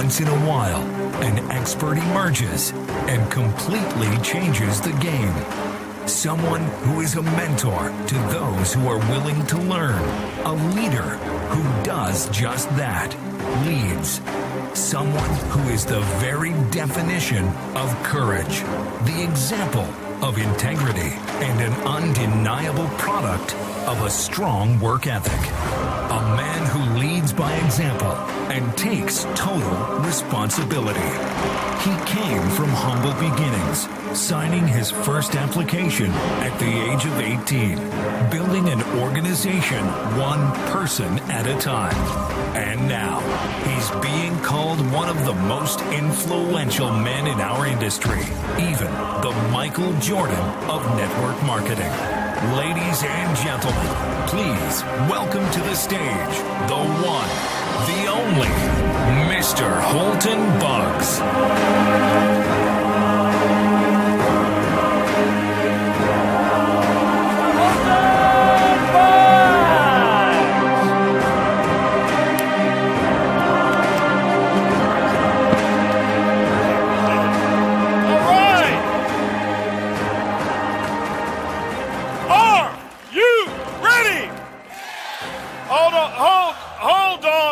Once in a while, an expert emerges and completely changes the game. Someone who is a mentor to those who are willing to learn. A leader who does just that, leads. Someone who is the very definition of courage, the example of integrity, and an undeniable product of a strong work ethic. A man who leads by example and takes total responsibility. He came from humble beginnings, signing his first application at the age of 18, building an organization one person at a time. And now, he's being called one of the most influential men in our industry, even the Michael Jordan of network marketing. Ladies and gentlemen, please welcome to the stage, the one, the only, Mr. Holton Buggs.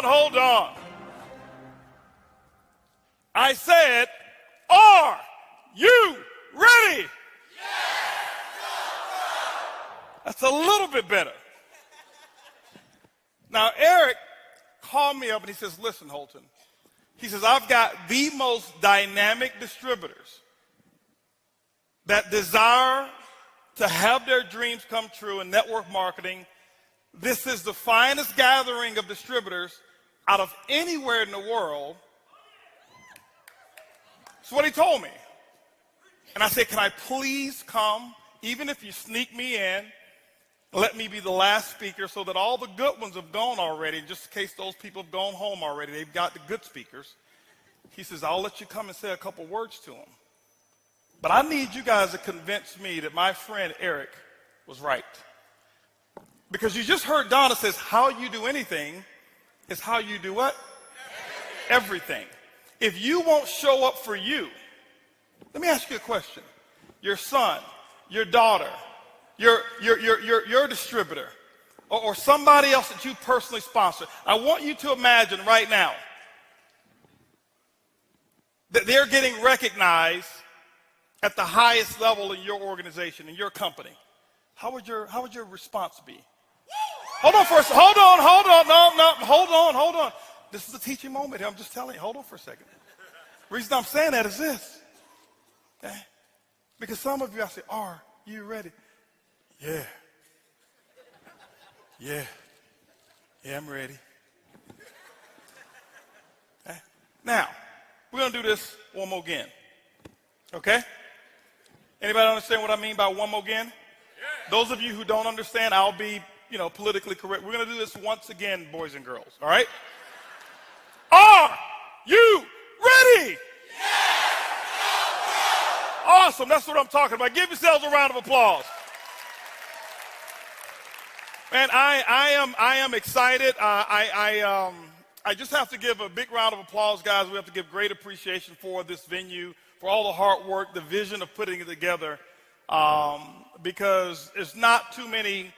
Hold on. I said, are you ready? That's a little bit better. Now, Eric called me up and he says, listen, Holton. He says, I've got the most dynamic distributors that desire to have their dreams come true in network marketing. This is the finest gathering of distributors out of anywhere in the world. That's what he told me. And I said, can I please come, even if you sneak me in, let me be the last speaker so that all the good ones have gone already, just in case those people have gone home already. They've got the good speakers. He says, I'll let you come and say a couple words to them. But I need you guys to convince me that my friend Eric was right. Because you just heard Donna says, how you do anything is how you do what? Everything. If you won't show up for you, let me ask you a question. Your son, your daughter, your distributor, or somebody else that you personally sponsor, I want you to imagine right now that they're getting recognized at the highest level in your organization, in your company. How would your response be? Hold on for a second. Hold on. No, hold on. This is a teaching moment here. I'm just telling you. Hold on for a second. The reason I'm saying that is this. Okay? Because some of you, I say, are you ready? Yeah. Yeah, I'm ready. Okay? Now, we're going to do this one more again. Okay? Anybody understand what I mean by one more again? Yeah. Those of you who don't understand, I'll be politically correct. We're going to do this once again, boys and girls, all right? Are you ready? Yes! Awesome, that's what I'm talking about. Give yourselves a round of applause. Man, I am excited. I just have to give a big round of applause, guys. We have to give great appreciation for this venue, for all the hard work, the vision of putting it together, because there's not too many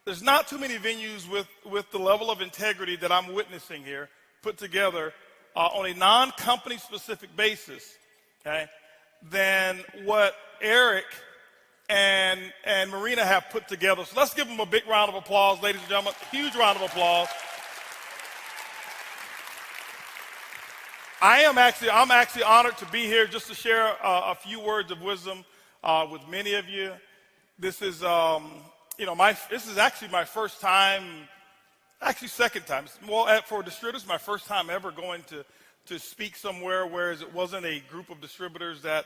venues with the level of integrity that I'm witnessing here put together on a non-company specific basis, okay, than what Eric and Marina have put together. So let's give them a big round of applause, ladies and gentlemen. Huge round of applause. I'm actually honored to be here just to share a few words of wisdom with many of you. This is this is actually my first time, actually second time. Well, for distributors, my first time ever going to speak somewhere, whereas it wasn't a group of distributors that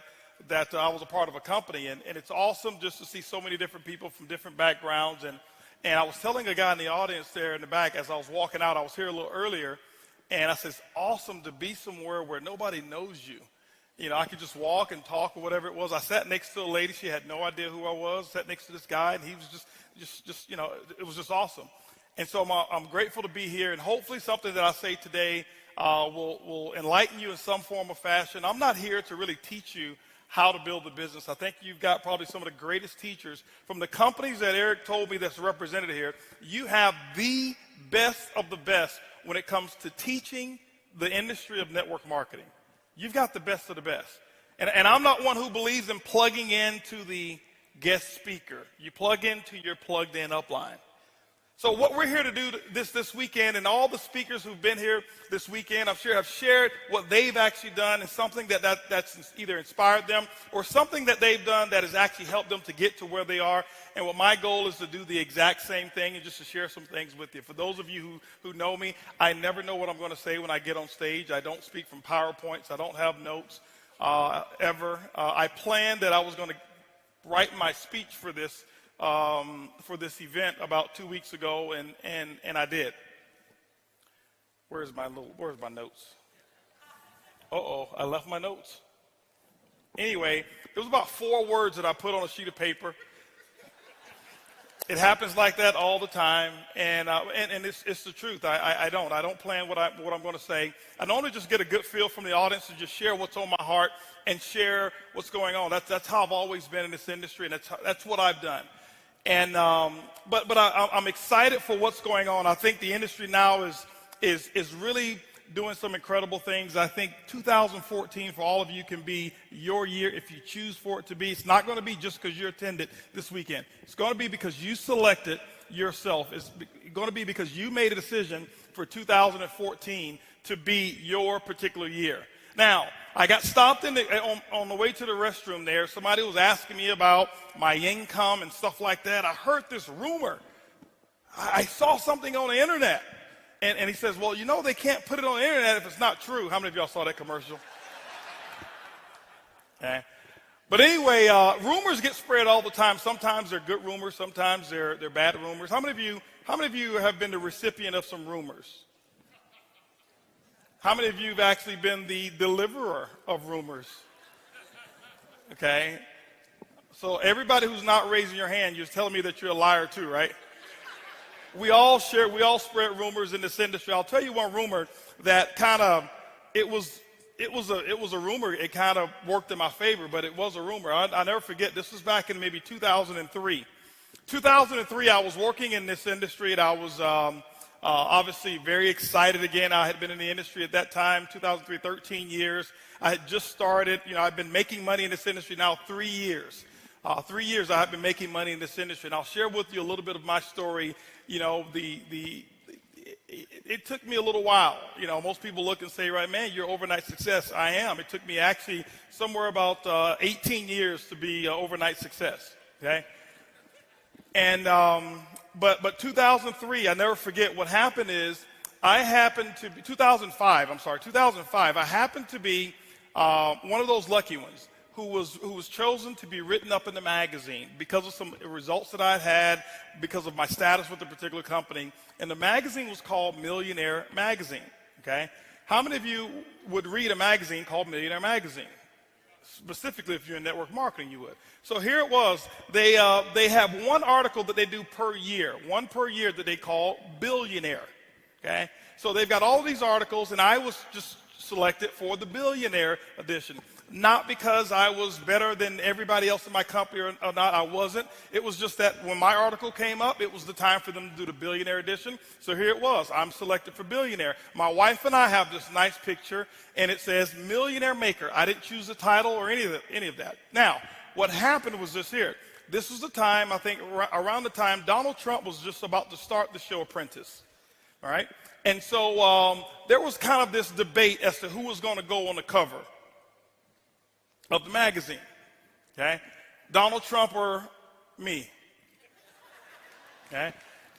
I was a part of a company. And it's awesome just to see so many different people from different backgrounds. And I was telling a guy in the audience there in the back as I was walking out, I was here a little earlier, and I said, it's awesome to be somewhere where nobody knows you. I could just walk and talk or whatever it was. I sat next to a lady. She had no idea who I was. Sat next to this guy, and he was just it was just awesome. And so I'm grateful to be here. And hopefully something that I say today, will enlighten you in some form or fashion. I'm not here to really teach you how to build a business. I think you've got probably some of the greatest teachers from the companies that Eric told me that's represented here. You have the best of the best when it comes to teaching the industry of network marketing. You've got the best of the best. And I'm not one who believes in plugging into the guest speaker. You plug into your plugged in upline. So what we're here to do this weekend, and all the speakers who've been here this weekend, I'm sure have shared what they've actually done and something that's either inspired them or something that they've done that has actually helped them to get to where they are. And what my goal is to do the exact same thing and just to share some things with you. For those of you who know me, I never know what I'm going to say when I get on stage. I don't speak from PowerPoints. I don't have notes ever. I planned that I was going to write my speech for this event about 2 weeks ago, and I did. Where's my notes? I left my notes. Anyway, it was about 4 words that I put on a sheet of paper. It happens like that all the time, and it's the truth. I don't plan what I'm going to say. I normally just get a good feel from the audience and just share what's on my heart and share what's going on. That's how I've always been in this industry, and that's what I've done. And but I'm excited for what's going on. I think the industry now is really doing some incredible things. I think 2014 for all of you can be your year if you choose for it to be. It's not going to be just because you attended this weekend. It's going to be because you selected yourself. It's going to be because you made a decision for 2014 to be your particular year. Now, I got stopped on the way to the restroom there. Somebody was asking me about my income and stuff like that. I heard this rumor. I saw something on the internet. And he says, well, they can't put it on the internet if it's not true. How many of y'all saw that commercial? Okay. But anyway, rumors get spread all the time. Sometimes they're good rumors. Sometimes they're bad rumors. How many of you have been the recipient of some rumors? How many of you have actually been the deliverer of rumors? Okay. So everybody who's not raising your hand, you're telling me that you're a liar too, right? We all spread rumors in this industry. I'll tell you one rumor that it was a rumor. It kind of worked in my favor, but it was a rumor. I never forget. This was back in maybe 2003. 2003, I was working in this industry, and I was obviously very excited again. I had been in the industry at that time, 2003, 13 years. I had just started. I've been making money in this industry now 3 years. 3 years I have been making money in this industry, and I'll share with you a little bit of my story. It took me a little while. Most people look and say, right, man, you're overnight success. I am. It took me actually somewhere about 18 years to be overnight success. Okay. And but 2003, I never forget what happened is 2005. I happened to be one of those lucky ones who was chosen to be written up in the magazine because of some results that I had, because of my status with a particular company. And the magazine was called Millionaire Magazine, okay? How many of you would read a magazine called Millionaire Magazine? Specifically, if you're in network marketing, you would. So here it was. They have one article that they do per year, one per year that they call Billionaire, okay? So they've got all these articles, and I was just selected for the Billionaire edition. Not because I was better than everybody else in my company or not. I wasn't. It was just that when my article came up, it was the time for them to do the Billionaire edition. So here it was. I'm selected for Billionaire. My wife and I have this nice picture, and it says Millionaire Maker. I didn't choose the title or any of that. Now, what happened was this here. This was the time, I think, around the time Donald Trump was just about to start the show Apprentice. All right? And so there was kind of this debate as to who was going to go on the cover of the magazine, okay? Donald Trump or me, okay?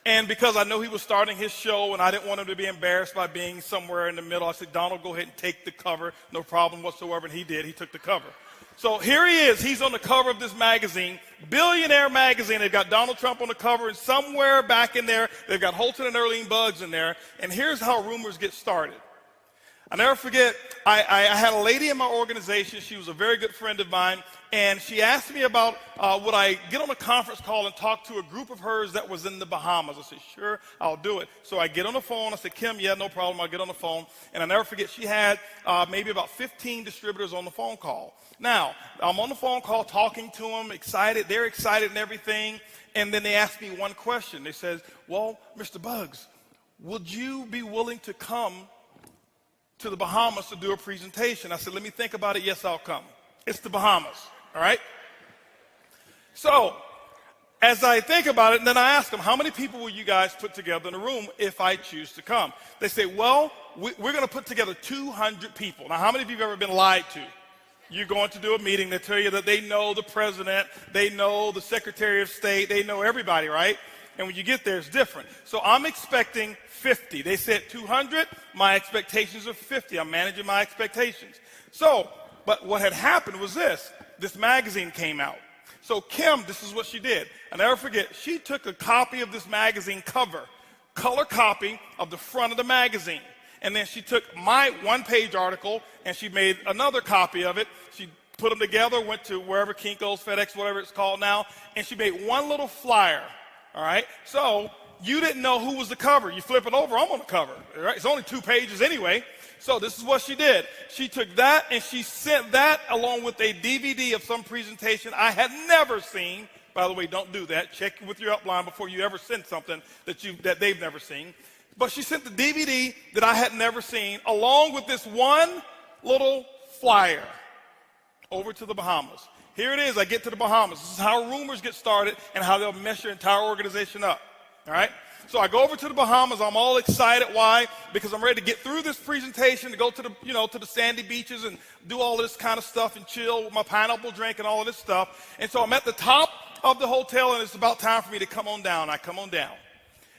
And because I know he was starting his show and I didn't want him to be embarrassed by being somewhere in the middle, I said, Donald, go ahead and take the cover, no problem whatsoever, and he did. He took the cover. So here he is. He's on the cover of this magazine, Billionaire Magazine. They've got Donald Trump on the cover, and somewhere back in there, they've got Holton and Buggs in there, and here's how rumors get started. I never forget, I had a lady in my organization. She was a very good friend of mine, and she asked me about would I get on a conference call and talk to a group of hers that was in the Bahamas. I said, sure, I'll do it. So I get on the phone. I said, Kim, yeah, no problem. I'll get on the phone. And I never forget, she had maybe about 15 distributors on the phone call. Now, I'm on the phone call talking to them, excited. They're excited and everything. And then they asked me one question. They said, well, Mr. Buggs, would you be willing to come to the Bahamas to do a presentation? I said, let me think about it. Yes, I'll come. It's the Bahamas, all right? So as I think about it, and then I ask them, how many people will you guys put together in a room if I choose to come? They say, well, we're going to put together 200 people. Now, how many of you have ever been lied to? You're going to do a meeting. They tell you that they know the president, they know the Secretary of State, they know everybody, right? And when you get there, it's different. So I'm expecting 50. They said 200. My expectations are 50. I'm managing my expectations. So, but what had happened was this magazine came out. So Kim, this is what she did. I'll never forget, she took a copy of this magazine cover, color copy of the front of the magazine. And then she took my one-page article and she made another copy of it. She put them together, went to wherever, Kinko's, FedEx, whatever it's called now, and she made one little flyer. All right, so you didn't know who was the cover. You flip it over, I'm on the cover. All right? It's only 2 pages anyway. So this is what she did. She took that and she sent that along with a DVD of some presentation I had never seen. By the way, don't do that. Check with your upline before you ever send something that they've never seen. But she sent the DVD that I had never seen along with this one little flyer over to the Bahamas. Here it is. I get to the Bahamas. This is how rumors get started and how they'll mess your entire organization up. All right? So I go over to the Bahamas. I'm all excited. Why? Because I'm ready to get through this presentation, to go to the sandy beaches and do all this kind of stuff and chill with my pineapple drink and all of this stuff. And so I'm at the top of the hotel, and it's about time for me to come on down. I come on down.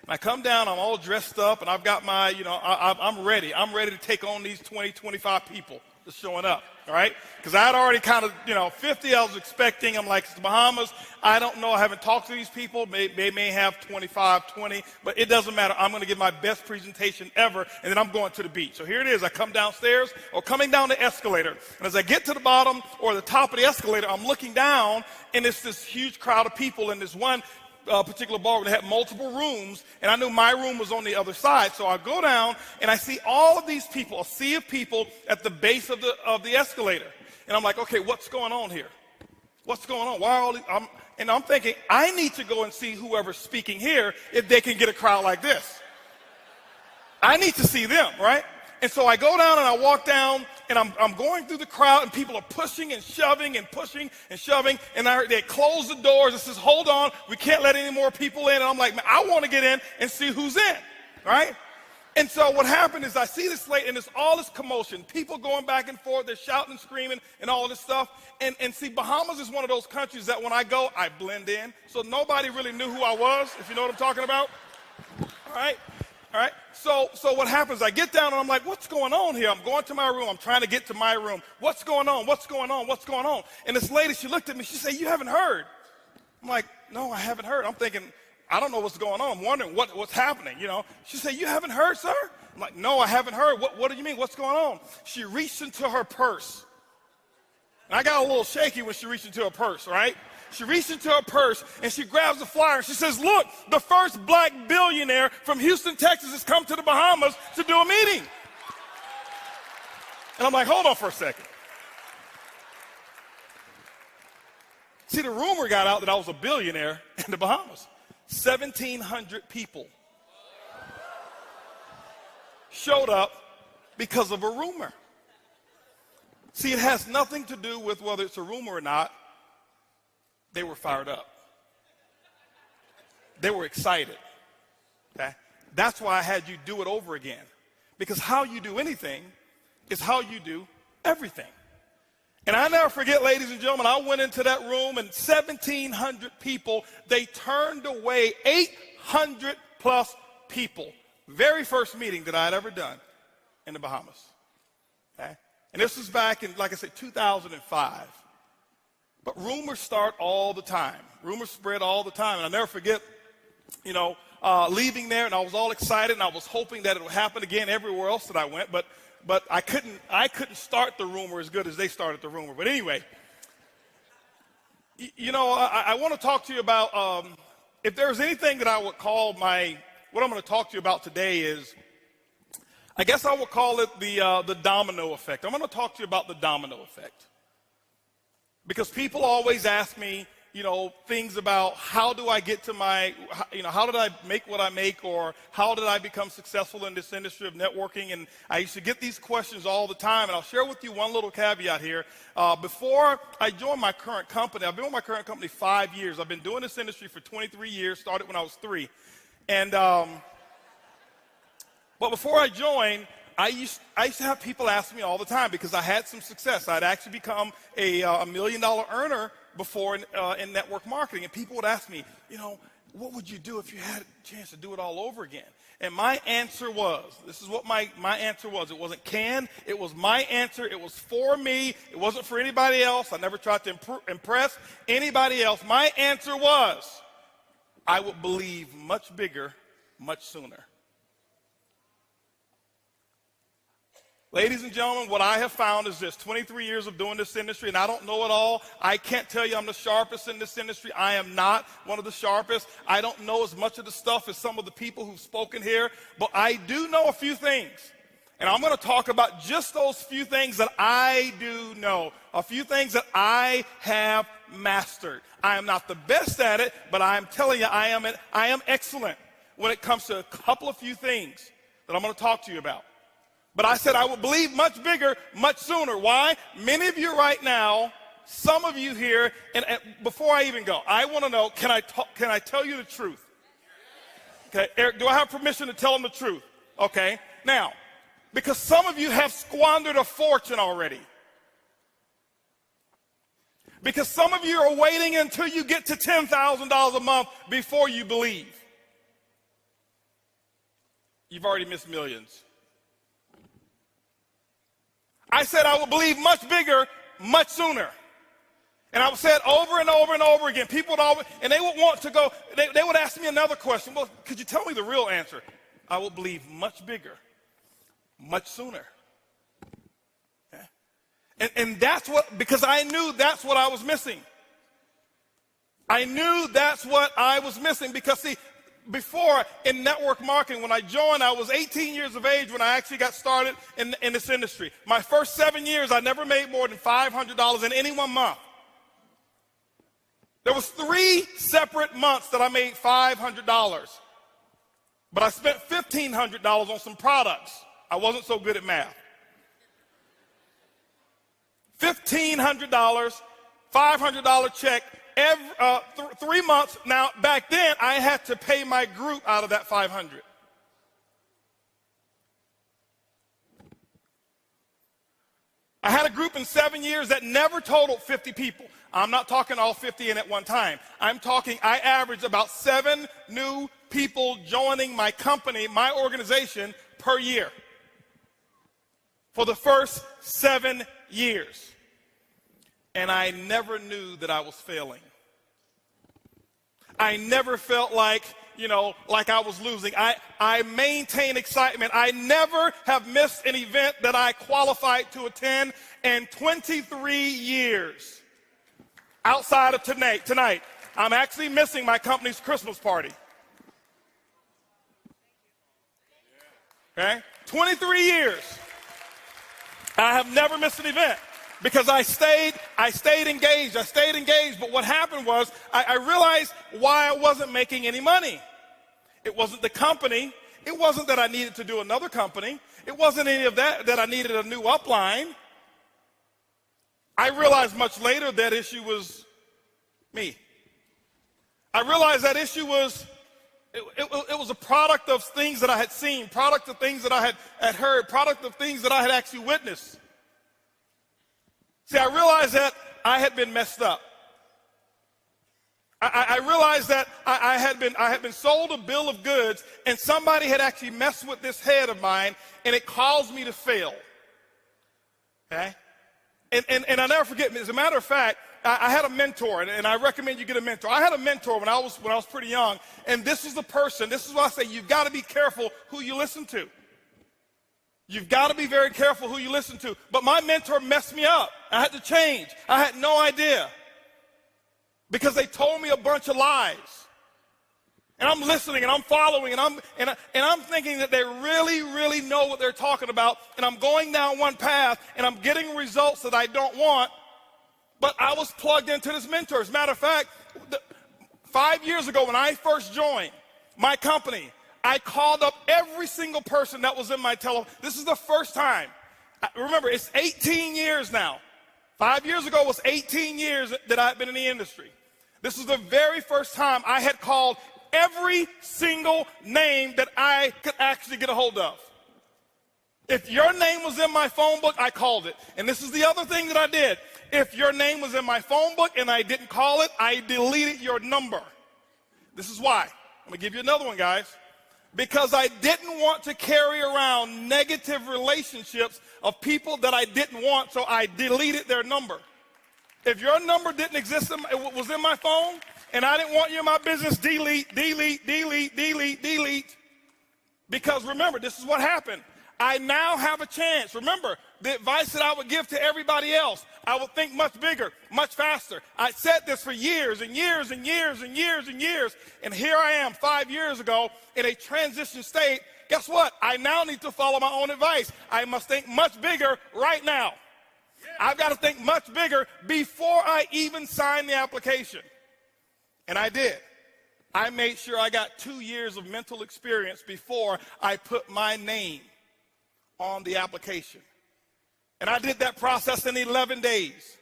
And I come down. I'm all dressed up, and I've got my, I'm ready. I'm ready to take on these 20, 25 people that's showing up. All right? Because I had already kind of, 50 I was expecting. I'm like, it's the Bahamas. I don't know. I haven't talked to these people. They may have 25, 20, but it doesn't matter. I'm going to give my best presentation ever, and then I'm going to the beach. So here it is. I come downstairs or coming down the escalator. And as I get to the bottom or the top of the escalator, I'm looking down, and it's this huge crowd of people in this one particular ballroom. They had multiple rooms, and I knew my room was on the other side. So I go down, and I see all of these people, a sea of people at the base of the escalator. And I'm like, okay, what's going on here? What's going on? Why are all these? I'm thinking, I need to go and see whoever's speaking here if they can get a crowd like this. I need to see them, right? And so I go down and I walk down, and I'm going through the crowd, and people are pushing and shoving and pushing and shoving, and they close the doors and says, hold on, we can't let any more people in. And I'm like, man, I want to get in and see who's in, right? And so what happened is I see this late, and there's all this commotion, people going back and forth, they're shouting and screaming and all this stuff. And see, Bahamas is one of those countries that when I go, I blend in. So nobody really knew who I was, if you know what I'm talking about. All right? All right, so what happens, I get down and I'm like, what's going on here? I'm going to my room. I'm trying to get to my room. What's going on? What's going on? What's going on? And this lady, she looked at me. She said, you haven't heard. I'm like, no, I haven't heard. I'm thinking, I don't know what's going on. I'm wondering what's happening, She said, you haven't heard, sir? I'm like, no, I haven't heard. What do you mean? What's going on? She reached into her purse. And I got a little shaky when she reached into her purse, right? She reached into her purse and she grabs the flyer and she says, look, the first black billionaire from Houston, Texas has come to the Bahamas to do a meeting. And I'm like, hold on for a second. See, the rumor got out that I was a billionaire in the Bahamas. 1,700 people showed up because of a rumor. See, it has nothing to do with whether it's a rumor or not. They were fired up. They were excited. Okay? That's why I had you do it over again. Because how you do anything is how you do everything. And I never forget, ladies and gentlemen, I went into that room and 1,700 people, they turned away 800 plus people. Very first meeting that I had ever done in the Bahamas. Okay? And this was back in, like I said, 2005. But rumors start all the time. Rumors spread all the time. And I'll never forget, leaving there, and I was all excited, and I was hoping that it would happen again everywhere else that I went. But but I couldn't start the rumor as good as they started the rumor. But anyway, I want to talk to you about if there's anything that I would call what I'm going to talk to you about today is, I guess I would call it the domino effect. I'm going to talk to you about the domino effect. Because people always ask me, things about how do I get to how did I make what I make, or how did I become successful in this industry of networking? And I used to get these questions all the time, and I'll share with you one little caveat here. Before I joined my current company, I've been with my current company 5 years. I've been doing this industry for 23 years, started when I was 3. And, but before I joined, I used to have people ask me all the time because I had some success. I'd actually become a $1 million earner before in network marketing. And people would ask me, what would you do if you had a chance to do it all over again? And my answer was, this is what my answer was. It wasn't can, it was my answer. It was for me. It wasn't for anybody else. I never tried to impress anybody else. My answer was, I would believe much bigger, much sooner. Ladies and gentlemen, what I have found is this: 23 years of doing this industry, and I don't know it all. I can't tell you I'm the sharpest in this industry. I am not one of the sharpest. I don't know as much of the stuff as some of the people who've spoken here, but I do know a few things. And I'm going to talk about just those few things that I do know, a few things that I have mastered. I am not the best at it, but I'm telling you, I am excellent when it comes to a couple of few things that I'm going to talk to you about. But I said I would believe much bigger, much sooner. Why? Many of you right now, some of you here, and before I even go, I want to know, can I tell you the truth? Okay, Eric, do I have permission to tell them the truth? Okay, now, because some of you have squandered a fortune already. Because some of you are waiting until you get to $10,000 a month before you believe. You've already missed millions. I said I would believe much bigger, much sooner. And I would say it over and over and over again. People would always, and they would want to go, they would ask me another question. Well, could you tell me the real answer? I would believe much bigger, much sooner. Okay? And that's because I knew that's what I was missing. I knew that's what I was missing because, see, before in network marketing, when I joined, I was 18 years of age when I actually got started in this industry. My first 7 years, I never made more than $500 in any one month. There was 3 separate months that I made $500. But I spent $1,500 on some products. I wasn't so good at math. $1,500, $500 check. 3 months. Now, back then, I had to pay my group out of that $500. I had a group in 7 years that never totaled 50 people. I'm not talking all 50 in at one time. I'm talking, I averaged about 7 new people joining my company, my organization, per year for the first 7 years. And I never knew that I was failing. I never felt like I was losing. I maintained excitement. I never have missed an event that I qualified to attend in 23 years. Outside of tonight, I'm actually missing my company's Christmas party. Okay? 23 years. I have never missed an event. Because I stayed engaged. But what happened was I realized why I wasn't making any money. It wasn't the company. It wasn't that I needed to do another company. It wasn't any of that I needed a new upline. I realized much later that issue was me. I realized that issue was, it was a product of things that I had seen, product of things that I had heard, product of things that I had actually witnessed. See, I realized that I had been messed up. I realized that I had been sold a bill of goods, and somebody had actually messed with this head of mine, and it caused me to fail. Okay? And I'll never forget, as a matter of fact, I had a mentor, and I recommend you get a mentor. I had a mentor when I was pretty young, and this is the person, this is why I say you've got to be careful who you listen to. You've got to be very careful who you listen to. But my mentor messed me up. I had to change. I had no idea because they told me a bunch of lies. And I'm listening and I'm following and I'm thinking that they really, really know what they're talking about. And I'm going down one path and I'm getting results that I don't want. But I was plugged into this mentor. As a matter of fact, 5 years ago when I first joined my company, I called up every single person that was in my telephone. This is the first time. Remember, it's 18 years now. 5 years ago was 18 years that I've been in the industry. This is the very first time I had called every single name that I could actually get a hold of. If your name was in my phone book, I called it. And this is the other thing that I did. If your name was in my phone book and I didn't call it, I deleted your number. This is why. I'm going to give you another one, guys. Because I didn't want to carry around negative relationships of people that I didn't want, so I deleted their number. If your number didn't exist, it was in my phone, and I didn't want you in my business, delete, delete, delete, delete, delete. Because remember, this is what happened. I now have a chance. Remember, the advice that I would give to everybody else, I would think much bigger, much faster. I said this for years and years and years and years and years, and here I am 5 years ago in a transition state. Guess what? I now need to follow my own advice. I must think much bigger right now. I've got to think much bigger before I even sign the application. And I did. I made sure I got 2 years of mental experience before I put my name on the application. And I did that process in 11 days.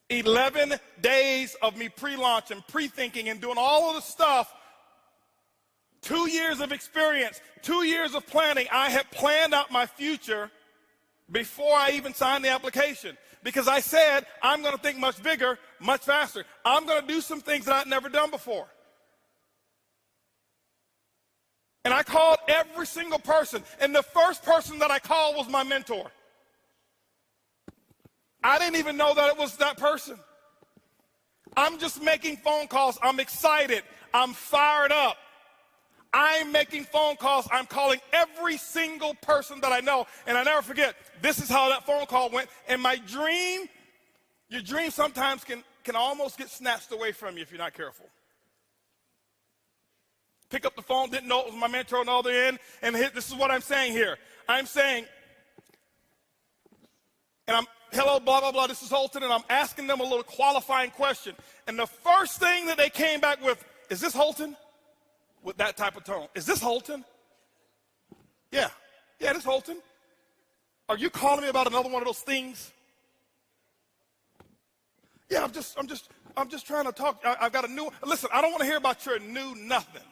11 days of me pre-launch and pre-thinking and doing all of the stuff. 2 years of experience, 2 years of planning. I had planned out my future before I even signed the application. Because I said, I'm going to think much bigger, much faster. I'm going to do some things that I'd never done before. And I called every single person. And the first person that I called was my mentor. I didn't even know that it was that person. I'm just making phone calls. I'm excited. I'm fired up. I'm making phone calls. I'm calling every single person that I know. And I never forget, this is how that phone call went. And my dream, your dream sometimes can almost get snatched away from you if you're not careful. Pick up the phone, didn't know it was my mentor on the other end. And this is what I'm saying here. I'm saying, and I'm, hello, blah, blah, blah, this is Holton, and I'm asking them a little qualifying question. And the first thing that they came back with, is this Holton? With that type of tone. Is this Holton? Yeah, this is Holton. Are you calling me about another one of those things? Yeah, I'm just trying to talk. I've got a new, listen, I don't want to hear about your new nothing.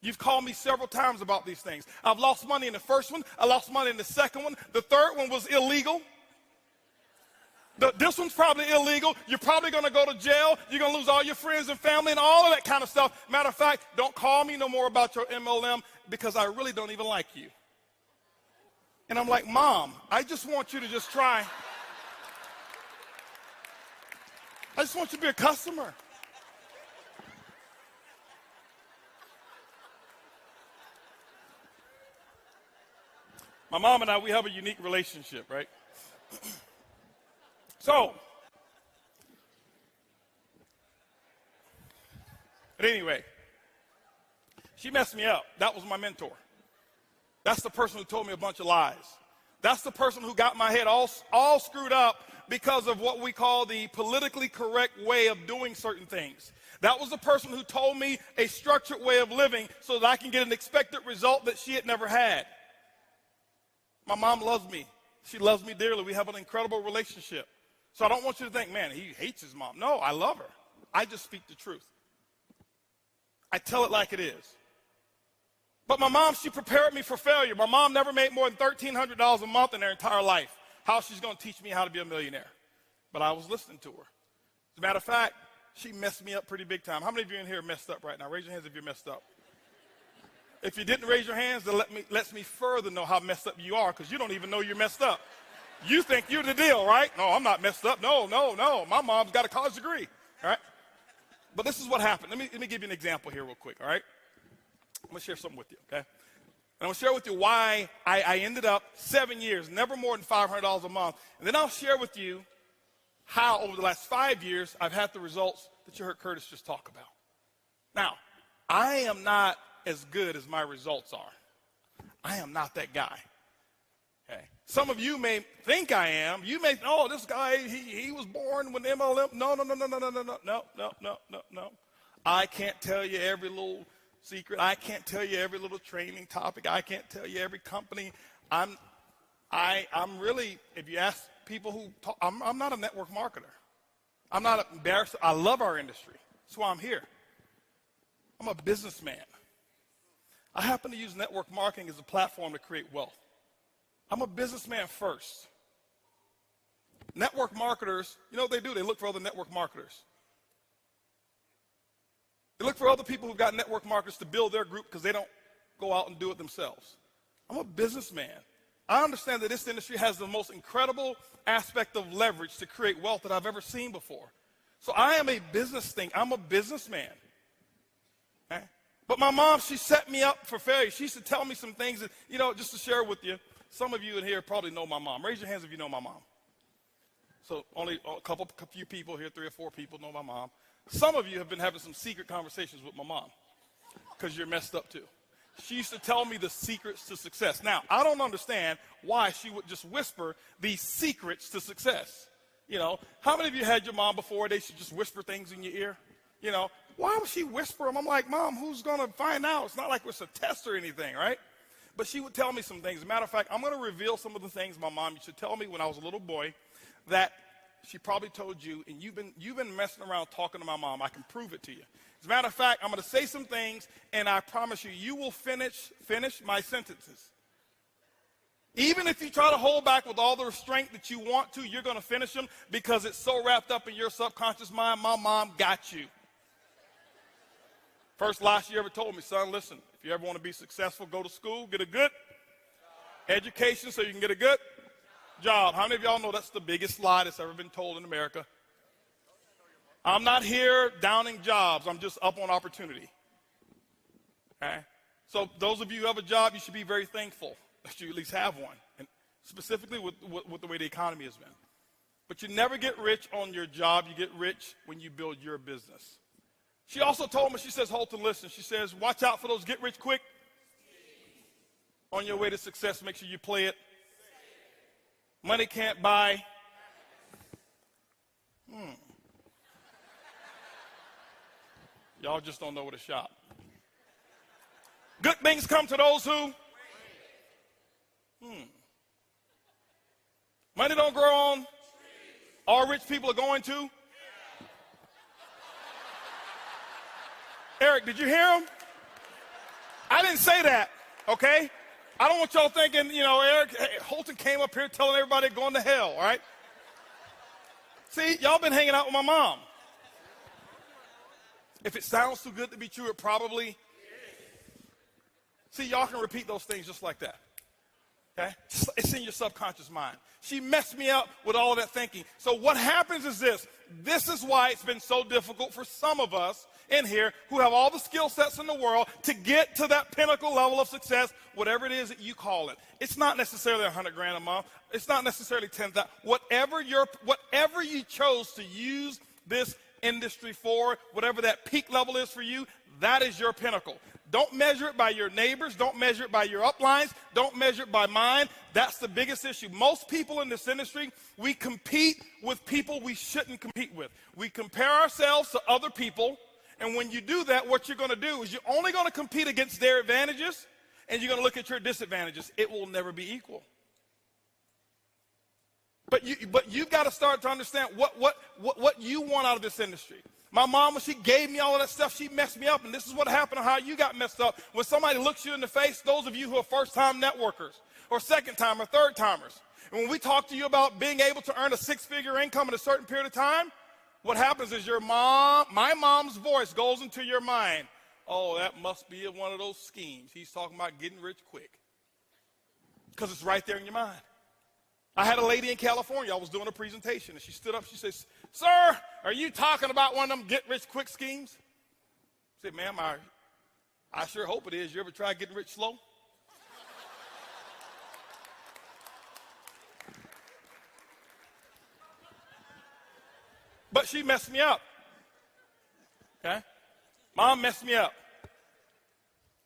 You've called me several times about these things. I've lost money in the first one. I lost money in the second one. The third one was illegal. This one's probably illegal. You're probably going to go to jail. You're going to lose all your friends and family and all of that kind of stuff. Matter of fact, don't call me no more about your MLM because I really don't even like you. And I'm like, Mom, I just want you to just try. I just want you to be a customer. My mom and I, we have a unique relationship, right? So, but anyway, she messed me up. That was my mentor. That's the person who told me a bunch of lies. That's the person who got my head all screwed up because of what we call the politically correct way of doing certain things. That was the person who told me a structured way of living so that I can get an expected result that she had never had. My mom loves me. She loves me dearly. We have an incredible relationship. So I don't want you to think, man, he hates his mom. No, I love her. I just speak the truth. I tell it like it is. But my mom, she prepared me for failure. My mom never made more than $1,300 a month in her entire life. How she's going to teach me how to be a millionaire? But I was listening to her. As a matter of fact, she messed me up pretty big time. How many of you in here are messed up right now? Raise your hands if you're messed up. If you didn't raise your hands, then lets me further know how messed up you are because you don't even know you're messed up. You think you're the deal, right? No, I'm not messed up. No. My mom's got a college degree, all right? But this is what happened. Let me give you an example here real quick, all right? I'm going to share something with you, okay? And I'm going to share with you why I ended up 7 years, never more than $500 a month. And then I'll share with you how over the last 5 years I've had the results that you heard Curtis just talk about. Now, I am not as good as my results are. I am not that guy. Okay. Some of you may think I am. You may, oh, this guy, he was born with MLM. No. I can't tell you every little secret. I can't tell you every little training topic. I can't tell you every company. I'm really, if you ask people who talk, I'm not a network marketer. I'm not embarrassed. I love our industry. That's why I'm here. I'm a businessman. I happen to use network marketing as a platform to create wealth. I'm a businessman first. Network marketers, you know what they do? They look for other network marketers. They look for other people who've got network marketers to build their group because they don't go out and do it themselves. I'm a businessman. I understand that this industry has the most incredible aspect of leverage to create wealth that I've ever seen before. So I am a business thing. I'm a businessman. Okay? But my mom, she set me up for failure. She used to tell me some things that, you know, just to share with you. Some of you in here probably know my mom. Raise your hands if you know my mom. So only a few people here, 3 or 4 people know my mom. Some of you have been having some secret conversations with my mom because you're messed up too. She used to tell me the secrets to success. Now, I don't understand why she would just whisper these secrets to success. You know, how many of you had your mom before they should just whisper things in your ear? You know, why would she whisper them? I'm like, Mom, who's going to find out? It's not like it's a test or anything, right? But she would tell me some things. As a matter of fact, I'm going to reveal some of the things my mom used to tell me when I was a little boy that she probably told you, and you've been messing around talking to my mom. I can prove it to you. As a matter of fact, I'm going to say some things, and I promise you, you will finish my sentences. Even if you try to hold back with all the restraint that you want to, you're going to finish them because it's so wrapped up in your subconscious mind. My mom got you. First lie she ever told me, son, listen, if you ever want to be successful, go to school, get a good education so you can get a good job. How many of y'all know that's the biggest lie that's ever been told in America? I'm not here downing jobs. I'm just up on opportunity. Okay? So those of you who have a job, you should be very thankful that you at least have one, and specifically with the way the economy has been. But you never get rich on your job. You get rich when you build your business. She also told me, she says, Holton, listen, she says, watch out for those get rich quick. On your way to success, make sure you play it. Money can't buy. Y'all just don't know where to shop. Good things come to those who. Money don't grow on. All rich people are going to. Eric, did you hear him? I didn't say that, okay? I don't want y'all thinking, you know, Eric, Holton came up here telling everybody going to hell, all right? See, y'all been hanging out with my mom. If it sounds too good to be true, it probably is. See, y'all can repeat those things just like that, okay? It's in your subconscious mind. She messed me up with all of that thinking. So what happens is this. This is why it's been so difficult for some of us in here who have all the skill sets in the world to get to that pinnacle level of success, whatever it is that you call it. It's not necessarily $100,000 a month. It's not necessarily $10,000. Whatever you chose to use this industry for, whatever that peak level is for you, that is your pinnacle. Don't measure it by your neighbors. Don't measure it by your uplines. Don't measure it by mine. That's the biggest issue. Most people in this industry, we compete with people we shouldn't compete with. We compare ourselves to other people. And when you do that, what you're going to do is you're only going to compete against their advantages, and you're going to look at your disadvantages. It will never be equal. But you've got to start to understand what you want out of this industry. My mom, when she gave me all of that stuff, she messed me up. And this is what happened and how you got messed up. When somebody looks you in the face, those of you who are first-time networkers or second-time or third-timers, and when we talk to you about being able to earn a 6-figure income in a certain period of time, what happens is my mom's voice goes into your mind. Oh, that must be one of those schemes. He's talking about getting rich quick. Because it's right there in your mind. I had a lady in California. I was doing a presentation, and she stood up. She says, "Sir, are you talking about one of them get-rich-quick schemes?" I said, "Ma'am, I sure hope it is. You ever try getting rich slow?" but she messed me up. Okay? Mom messed me up.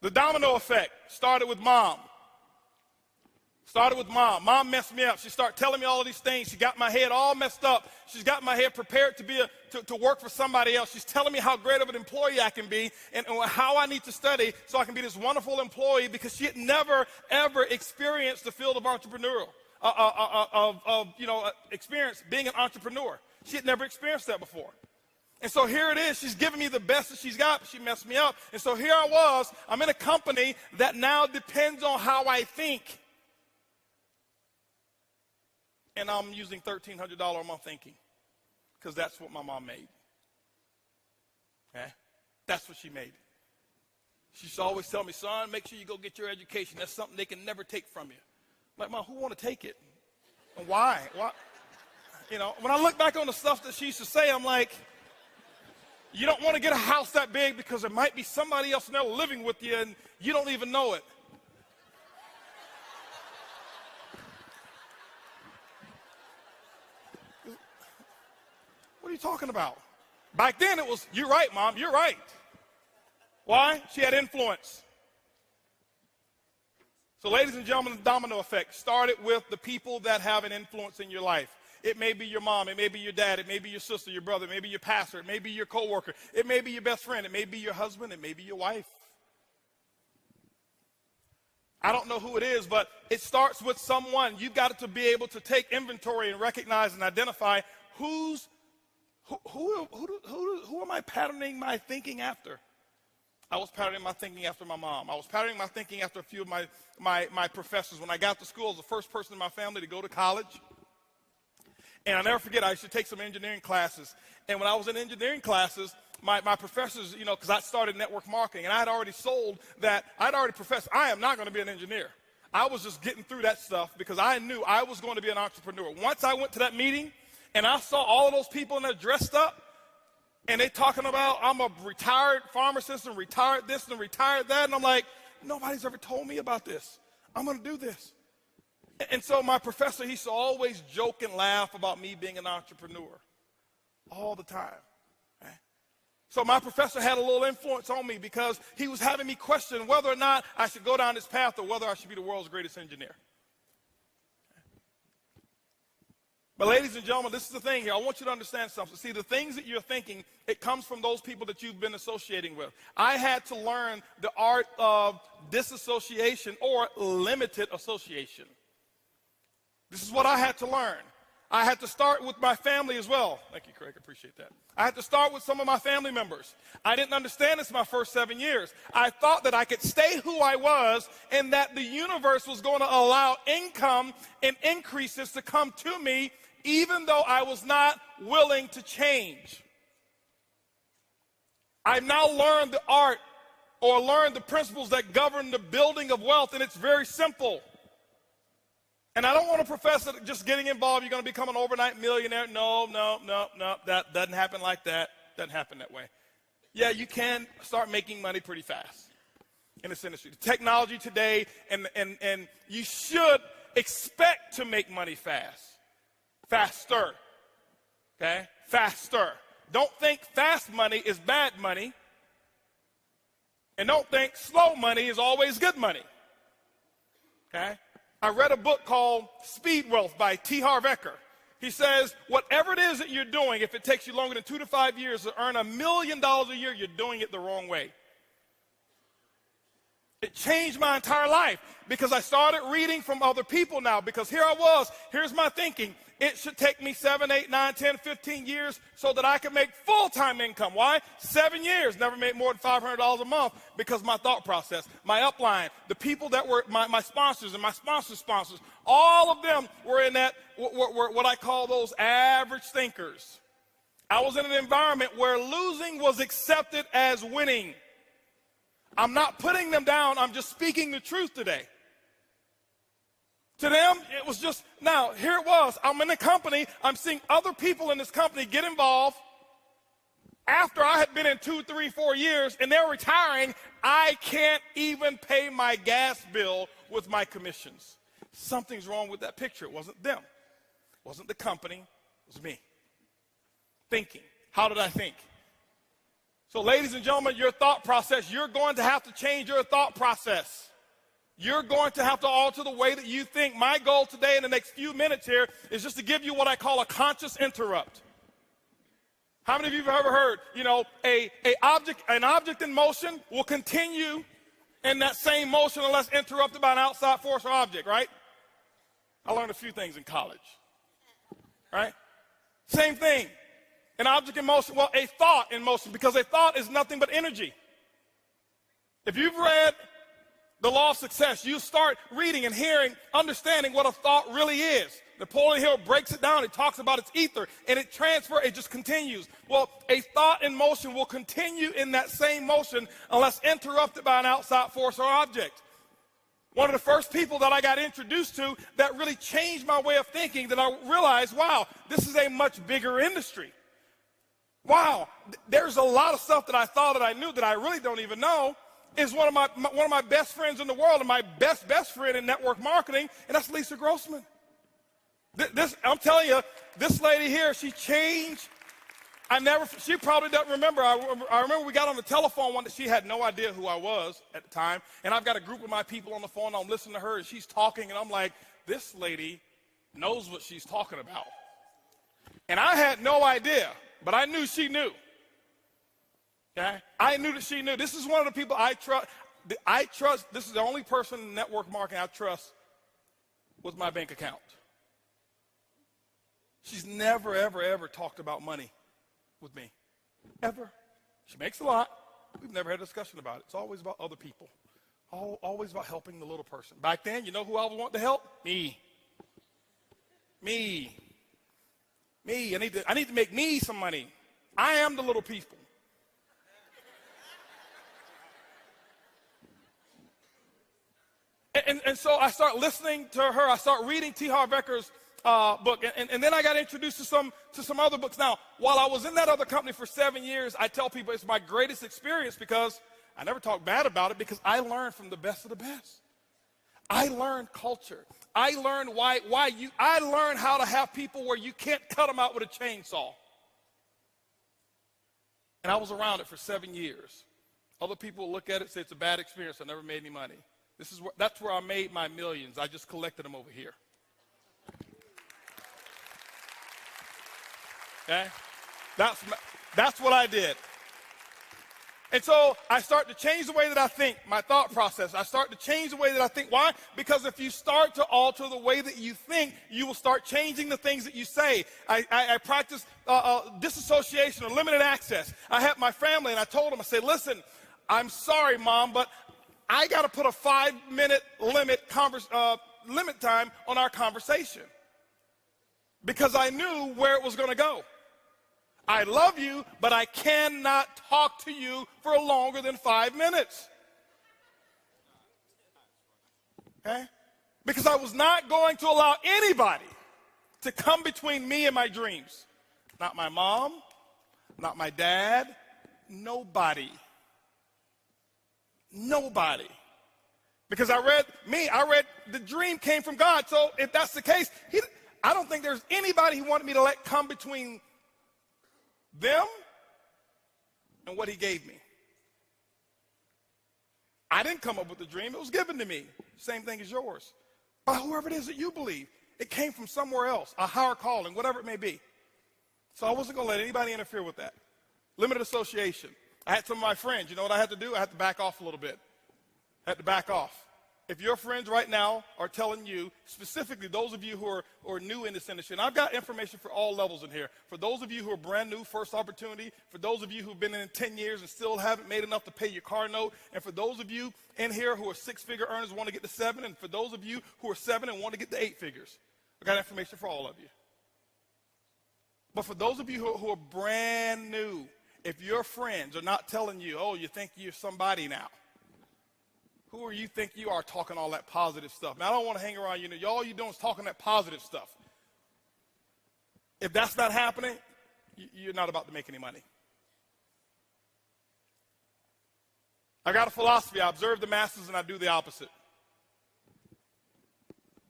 The domino effect started with mom. Mom messed me up. She started telling me all of these things. She got my head all messed up. She's got my head prepared to work for somebody else. She's telling me how great of an employee I can be and how I need to study so I can be this wonderful employee, because she had never, ever experienced the field of entrepreneurial, experience being an entrepreneur. She had never experienced that before. And so here it is. She's giving me the best that she's got, but she messed me up. And so here I was. I'm in a company that now depends on how I think. And I'm using $1,300 a month thinking, because that's what my mom made. Okay? That's what she made. She used to always tell me, son, make sure you go get your education. That's something they can never take from you. I'm like, Mom, who want to take it? And why? Why? When I look back on the stuff that she used to say, I'm like, you don't want to get a house that big because there might be somebody else in there living with you and you don't even know it. What are you talking about? Back then it was, you're right, Mom, you're right. Why? She had influence. So ladies and gentlemen, the domino effect started with the people that have an influence in your life. It may be your mom, it may be your dad, it may be your sister, your brother, it may be your pastor, it may be your coworker, it may be your best friend, it may be your husband, it may be your wife. I don't know who it is, but it starts with someone. You've got to be able to take inventory and recognize and identify who am I patterning my thinking after? I was patterning my thinking after my mom. I was patterning my thinking after a few of my professors. When I got to school, I was the first person in my family to go to college. And I'll never forget, I used to take some engineering classes. And when I was in engineering classes, my professors, because I started network marketing, and I had already sold that, I'd already professed, I am not going to be an engineer. I was just getting through that stuff because I knew I was going to be an entrepreneur. Once I went to that meeting, and I saw all of those people in there dressed up, and they talking about, I'm a retired pharmacist and retired this and retired that, and I'm like, nobody's ever told me about this. I'm going to do this. And so my professor, he used to always joke and laugh about me being an entrepreneur all the time. Right? So my professor had a little influence on me because he was having me question whether or not I should go down this path or whether I should be the world's greatest engineer. But ladies and gentlemen, this is the thing here. I want you to understand something. See, the things that you're thinking, it comes from those people that you've been associating with. I had to learn the art of disassociation or limited association. This is what I had to learn. I had to start with my family as well. Thank you, Craig. I appreciate that. I had to start with some of my family members. I didn't understand this my first 7 years. I thought that I could stay who I was and that the universe was going to allow income and increases to come to me even though I was not willing to change. I've now learned the art or learned the principles that govern the building of wealth, and it's very simple. And I don't want to profess that just getting involved, you're going to become an overnight millionaire. No. That doesn't happen like that. Doesn't happen that way. Yeah, you can start making money pretty fast in this industry. The technology today, and you should expect to make money fast. Faster. Okay? Faster. Don't think fast money is bad money. And don't think slow money is always good money. Okay? I read a book called Speed Wealth by T. Harv Eker. He says, whatever it is that you're doing, if it takes you longer than 2 to 5 years to earn $1 million a year, you're doing it the wrong way. It changed my entire life because I started reading from other people now, because here I was, here's my thinking. It should take me 7, 8, 9, 10, 15 years so that I can make full-time income. Why? 7 years, never made more than $500 a month because my thought process, my upline, the people that were my sponsors and my sponsors' sponsors, all of them were in that, were what I call those average thinkers. I was in an environment where losing was accepted as winning. I'm not putting them down, I'm just speaking the truth today. To them, it was just, now, here it was. I'm in a company. I'm seeing other people in this company get involved. After I had been in 2, 3, 4 years, and they're retiring, I can't even pay my gas bill with my commissions. Something's wrong with that picture. It wasn't them. It wasn't the company. It was me. Thinking. How did I think? So ladies and gentlemen, your thought process, you're going to have to change your thought process. You're going to have to alter the way that you think. My goal today in the next few minutes here is just to give you what I call a conscious interrupt. How many of you have ever heard, an object in motion will continue in that same motion unless interrupted by an outside force or object, right? I learned a few things in college, right? Same thing. An object in motion, well, a thought in motion, because a thought is nothing but energy. If you've read The Law of Success, you start reading and hearing, understanding what a thought really is. Napoleon Hill breaks it down. He talks about its ether, and it just continues. Well, a thought in motion will continue in that same motion unless interrupted by an outside force or object. One of the first people that I got introduced to that really changed my way of thinking, that I realized, wow, this is a much bigger industry. Wow, there's a lot of stuff that I thought that I knew that I really don't even know, is one of my best friends in the world and my best friend in network marketing, and that's Lisa Grossman. I'm telling you, this lady here, she changed. She probably doesn't remember. I remember we got on the telephone one that she had no idea who I was at the time, and I've got a group of my people on the phone, and I'm listening to her, and she's talking, and I'm like, this lady knows what she's talking about. And I had no idea. But I knew she knew. Okay? I knew that she knew. This is one of the people I trust. This is the only person in network marketing I trust with my bank account. She's never, ever, ever talked about money with me. Ever. She makes a lot. We've never had a discussion about it. It's always about other people. Always about helping the little person. Back then, you know who I was wanting to help? Me. I need to make me some money. I am the little people. And so I start listening to her. I start reading T. Harv Ekker's book, and then I got introduced to some other books. Now, while I was in that other company for 7 years, I tell people it's my greatest experience because I never talk bad about it, because I learned from the best of the best. I learned culture. I learned I learned how to have people where you can't cut them out with a chainsaw. And I was around it for 7 years. Other people will look at it and say it's a bad experience. I never made any money. That's where I made my millions. I just collected them over here. Okay? That's what I did. And so I start to change the way that I think, my thought process. I start to change the way that I think. Why? Because if you start to alter the way that you think, you will start changing the things that you say. I practice disassociation or limited access. I had my family, and I told them, I said, listen, I'm sorry, Mom, but I got to put a 5-minute limit time on our conversation, because I knew where it was going to go. I love you, but I cannot talk to you for longer than 5 minutes. Okay? Because I was not going to allow anybody to come between me and my dreams. Not my mom, not my dad, nobody. Nobody. Because I read the dream came from God. So if that's the case, I don't think there's anybody he wanted me to let come between them and what he gave me. I didn't come up with the dream. It was given to me. Same thing as yours. By whoever it is that you believe. It came from somewhere else, a higher calling, whatever it may be. So I wasn't going to let anybody interfere with that. Limited association. I had some of my friends. You know what I had to do? I had to back off a little bit. I had to back off. If your friends right now are telling you, specifically those of you who are new in this industry, and I've got information for all levels in here. For those of you who are brand new, first opportunity. For those of you who've been in 10 years and still haven't made enough to pay your car note. And for those of you in here who are 6-figure earners and want to get to 7. And for those of you who are 7 and want to get to 8 figures. I've got information for all of you. But for those of you who are brand new, if your friends are not telling you, oh, you think you're somebody now. Who are you think you are talking all that positive stuff? Now, I don't want to hang around you. All you're doing is talking that positive stuff. If that's not happening, you're not about to make any money. I got a philosophy. I observe the masses and I do the opposite.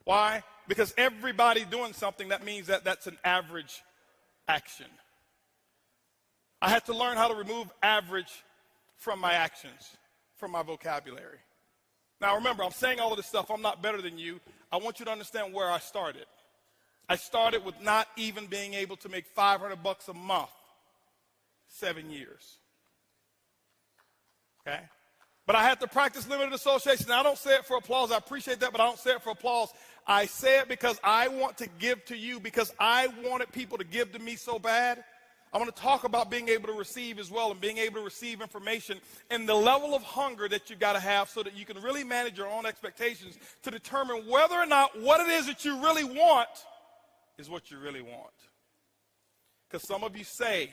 Why? Because everybody doing something, that means that that's an average action. I had to learn how to remove average from my actions, from my vocabulary. Now remember, I'm saying all of this stuff. I'm not better than you. I want you to understand where I started. I started with not even being able to make $500 a month, 7 years. Okay? But I had to practice limited association. Now, I don't say it for applause. I appreciate that, but I don't say it for applause. I say it because I want to give to you, because I wanted people to give to me so bad. I want to talk about being able to receive as well, and being able to receive information and the level of hunger that you got to have so that you can really manage your own expectations to determine whether or not what it is that you really want is what you really want. Because some of you say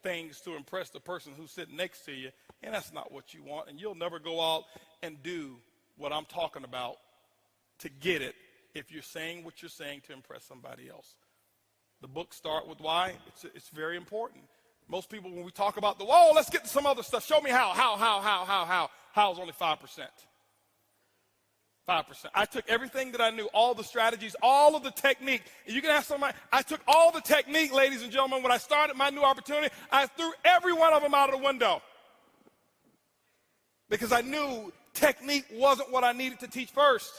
things to impress the person who's sitting next to you, and that's not what you want, and you'll never go out and do what I'm talking about to get it if you're saying what you're saying to impress somebody else. The book Start With Why, it's very important. Most people, when we talk about whoa, let's get to some other stuff. Show me how. How is only 5%. 5%. I took everything that I knew, all the strategies, all of the technique. And you can ask somebody, I took all the technique, ladies and gentlemen. When I started my new opportunity, I threw every one of them out of the window. Because I knew technique wasn't what I needed to teach first.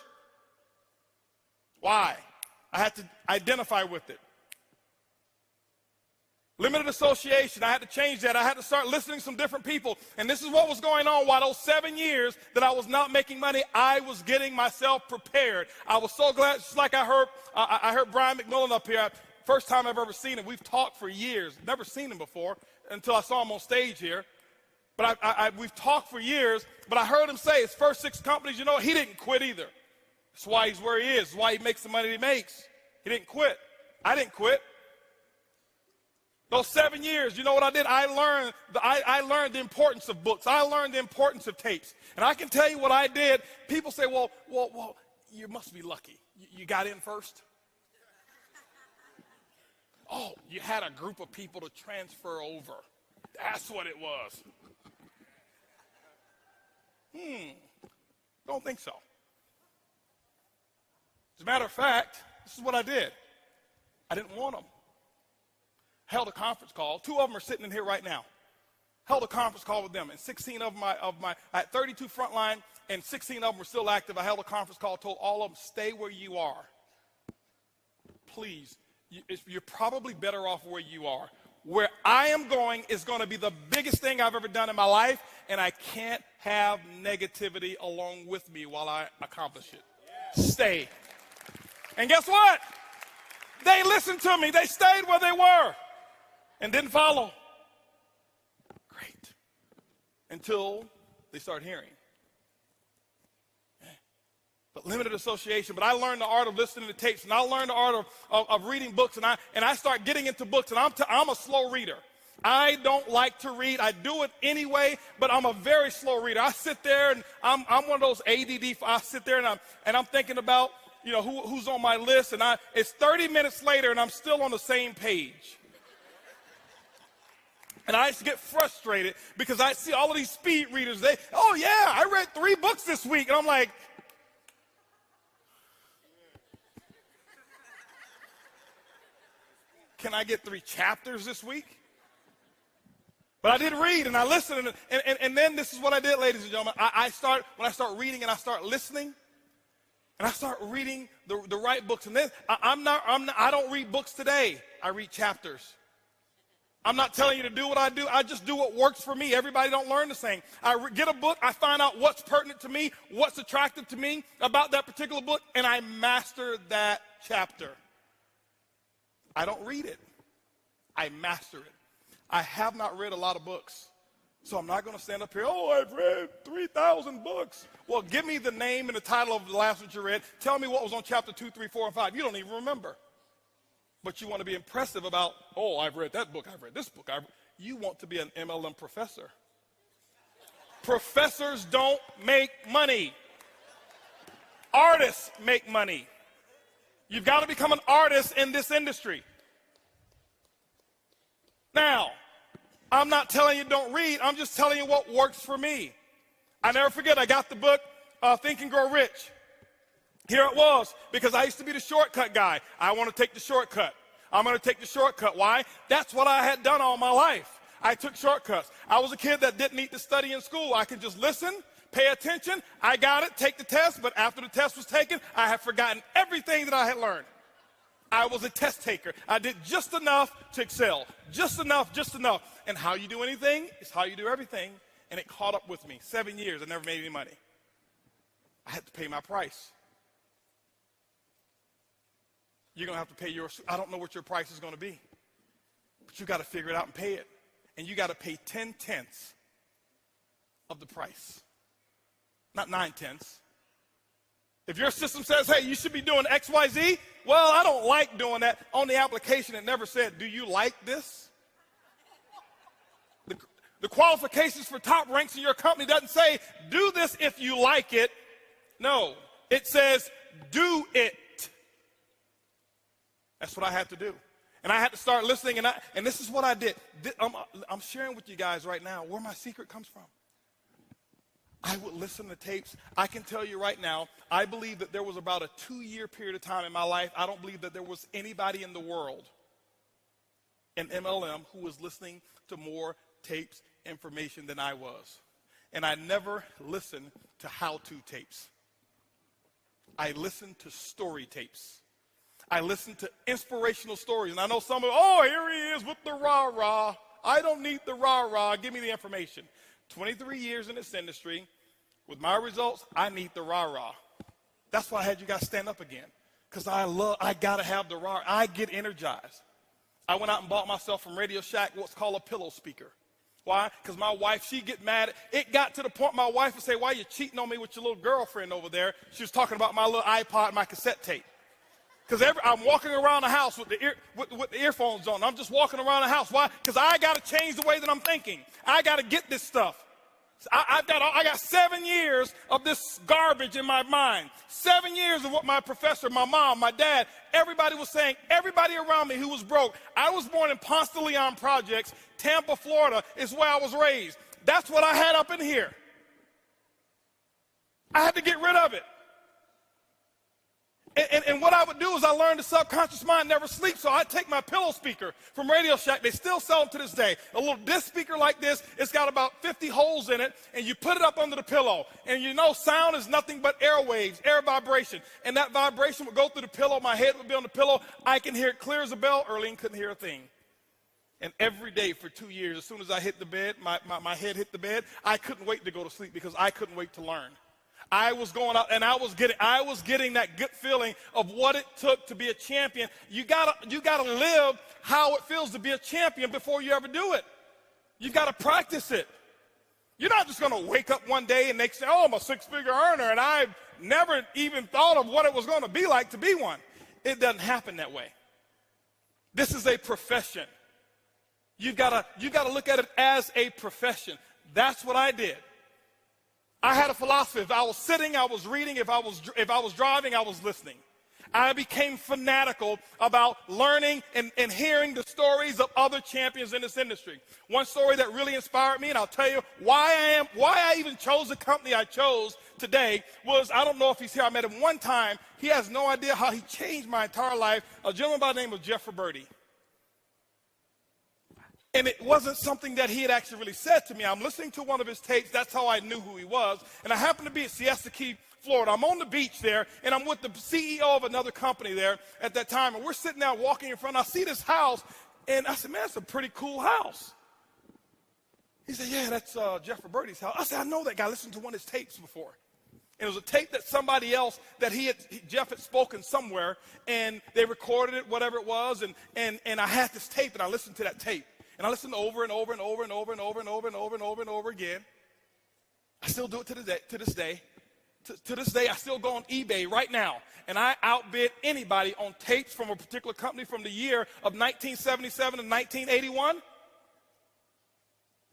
Why? I had to identify with it. Limited association, I had to change that. I had to start listening to some different people. And this is what was going on. While those 7 years that I was not making money, I was getting myself prepared. I was so glad, just like I heard Brian McMillan up here. First time I've ever seen him. We've talked for years. Never seen him before until I saw him on stage here. But we've talked for years, but I heard him say his first 6 companies, he didn't quit either. That's why he's where he is. That's why he makes the money he makes. He didn't quit. I didn't quit. Those 7 years, you know what I did? I learned the importance of books. I learned the importance of tapes. And I can tell you what I did. People say, well, you must be lucky. You got in first? Oh, you had a group of people to transfer over. That's what it was. Don't think so. As a matter of fact, this is what I did. I didn't want them. Held a conference call. 2 of them are sitting in here right now. Held a conference call with them, and 16 of my I had 32 frontline, and 16 of them were still active. I held a conference call, told all of them, stay where you are. Please, you're probably better off where you are. Where I am going is going to be the biggest thing I've ever done in my life, and I can't have negativity along with me while I accomplish it. Stay. And guess what? They listened to me. They stayed where they were and didn't follow. Great. Until they start hearing. But limited association. But I learned the art of listening to tapes, and I learned the art of reading books, and I start getting into books, and I'm a slow reader. I don't like to read. I do it anyway, but I'm a very slow reader. I sit there, and I'm one of those ADD. I sit there, and I'm thinking about who's on my list, and it's 30 minutes later, and I'm still on the same page. And I used to get frustrated because I see all of these speed readers. I read 3 books this week, and I'm like, can I get 3 chapters this week? But I did read, and I listened, and then this is what I did, ladies and gentlemen. When I start reading and I start listening, and I start reading the right books, and then I don't read books today. I read chapters. I'm not telling you to do what I do. I just do what works for me. Everybody don't learn the same. I get a book. I find out what's pertinent to me, what's attractive to me about that particular book, and I master that chapter. I don't read it. I master it. I have not read a lot of books, so I'm not going to stand up here, I've read 3,000 books. Well, give me the name and the title of the last one you read. Tell me what was on chapter 2, 3, 4, and 5. You don't even remember. But you want to be impressive about, I've read that book, I've read this book. You want to be an MLM professor. Professors don't make money. Artists make money. You've got to become an artist in this industry. Now, I'm not telling you don't read. I'm just telling you what works for me. I never forget, I got the book, Think and Grow Rich. Here it was, because I used to be the shortcut guy. I want to take the shortcut. I'm going to take the shortcut. Why? That's what I had done all my life. I took shortcuts. I was a kid that didn't need to study in school. I could just listen, pay attention. I got it, take the test, but after the test was taken, I had forgotten everything that I had learned. I was a test taker. I did just enough to excel. Just enough, just enough. And how you do anything is how you do everything. And it caught up with me. 7 years, I never made any money. I had to pay my price. You're going to have to pay yours. I don't know what your price is going to be. But you got to figure it out and pay it. And you got to pay 10/10 of the price. Not 9/10. If your system says, hey, you should be doing X, Y, Z, well, I don't like doing that. On the application, it never said, do you like this? The qualifications for top ranks in your company doesn't say, do this if you like it. No, it says, do it. That's what I had to do. And I had to start listening, and this is what I did. I'm sharing with you guys right now where my secret comes from. I would listen to tapes. I can tell you right now, I believe that there was about a 2-year period of time in my life. I don't believe that there was anybody in the world in MLM who was listening to more tapes, information than I was. And I never listened to how-to tapes. I listened to story tapes. I listened to inspirational stories. And I know some of, oh, here he is with the rah-rah. I don't need the rah-rah. Give me the information. 23 years in this industry, with my results, I need the rah-rah. That's why I had you guys stand up again. Because I got to have the rah. I get energized. I went out and bought myself from Radio Shack what's called a pillow speaker. Why? Because my wife, she'd get mad. It got to the point my wife would say, why are you cheating on me with your little girlfriend over there? She was talking about my little iPod and my cassette tape. Because I'm walking around the house with the earphones on. I'm just walking around the house. Why? Because I got to change the way that I'm thinking. I got to get this stuff. I got 7 years of this garbage in my mind. 7 years of what my professor, my mom, my dad, everybody was saying, everybody around me who was broke. I was born in Ponce de Leon Projects, Tampa, Florida, is where I was raised. That's what I had up in here. I had to get rid of it. And what I would do is I learned the subconscious mind never sleeps, so I'd take my pillow speaker from Radio Shack. They still sell them to this day. A little disc speaker like this. It's got about 50 holes in it, and you put it up under the pillow. And you know sound is nothing but air waves, air vibration. And that vibration would go through the pillow. My head would be on the pillow. I can hear it clear as a bell. Earlene couldn't hear a thing. And every day for 2 years, as soon as I hit the bed, my head hit the bed, I couldn't wait to go to sleep because I couldn't wait to learn. I was going out and I was getting that good feeling of what it took to be a champion. You gotta live how it feels to be a champion before you ever do it. You gotta practice it. You're not just gonna wake up one day and say, oh, I'm a 6-figure earner, and I've never even thought of what it was gonna be like to be one. It doesn't happen that way. This is a profession. You gotta look at it as a profession. That's what I did. I had a philosophy. If I was sitting, I was reading. If I was driving, I was listening. I became fanatical about learning and hearing the stories of other champions in this industry. One story that really inspired me, and I'll tell you why I even chose the company I chose today, was, I don't know if he's here. I met him one time. He has no idea how he changed my entire life. A gentleman by the name of Jeff Roberti. And it wasn't something that he had actually really said to me. I'm listening to one of his tapes. That's how I knew who he was. And I happened to be at Siesta Key, Florida. I'm on the beach there, and I'm with the CEO of another company there at that time. And we're sitting there walking in front. I see this house, and I said, man, that's a pretty cool house. He said, yeah, that's Jeff Roberti's house. I said, I know that guy. I listened to one of his tapes before. And it was a tape that somebody else, that Jeff had spoken somewhere, and they recorded it, whatever it was, and I had this tape, and I listened to that tape. And I listened over and over and over and over and over and over and over and over and over again. I still do it to this day. To this day, I still go on eBay right now, and I outbid anybody on tapes from a particular company from the year of 1977 and 1981.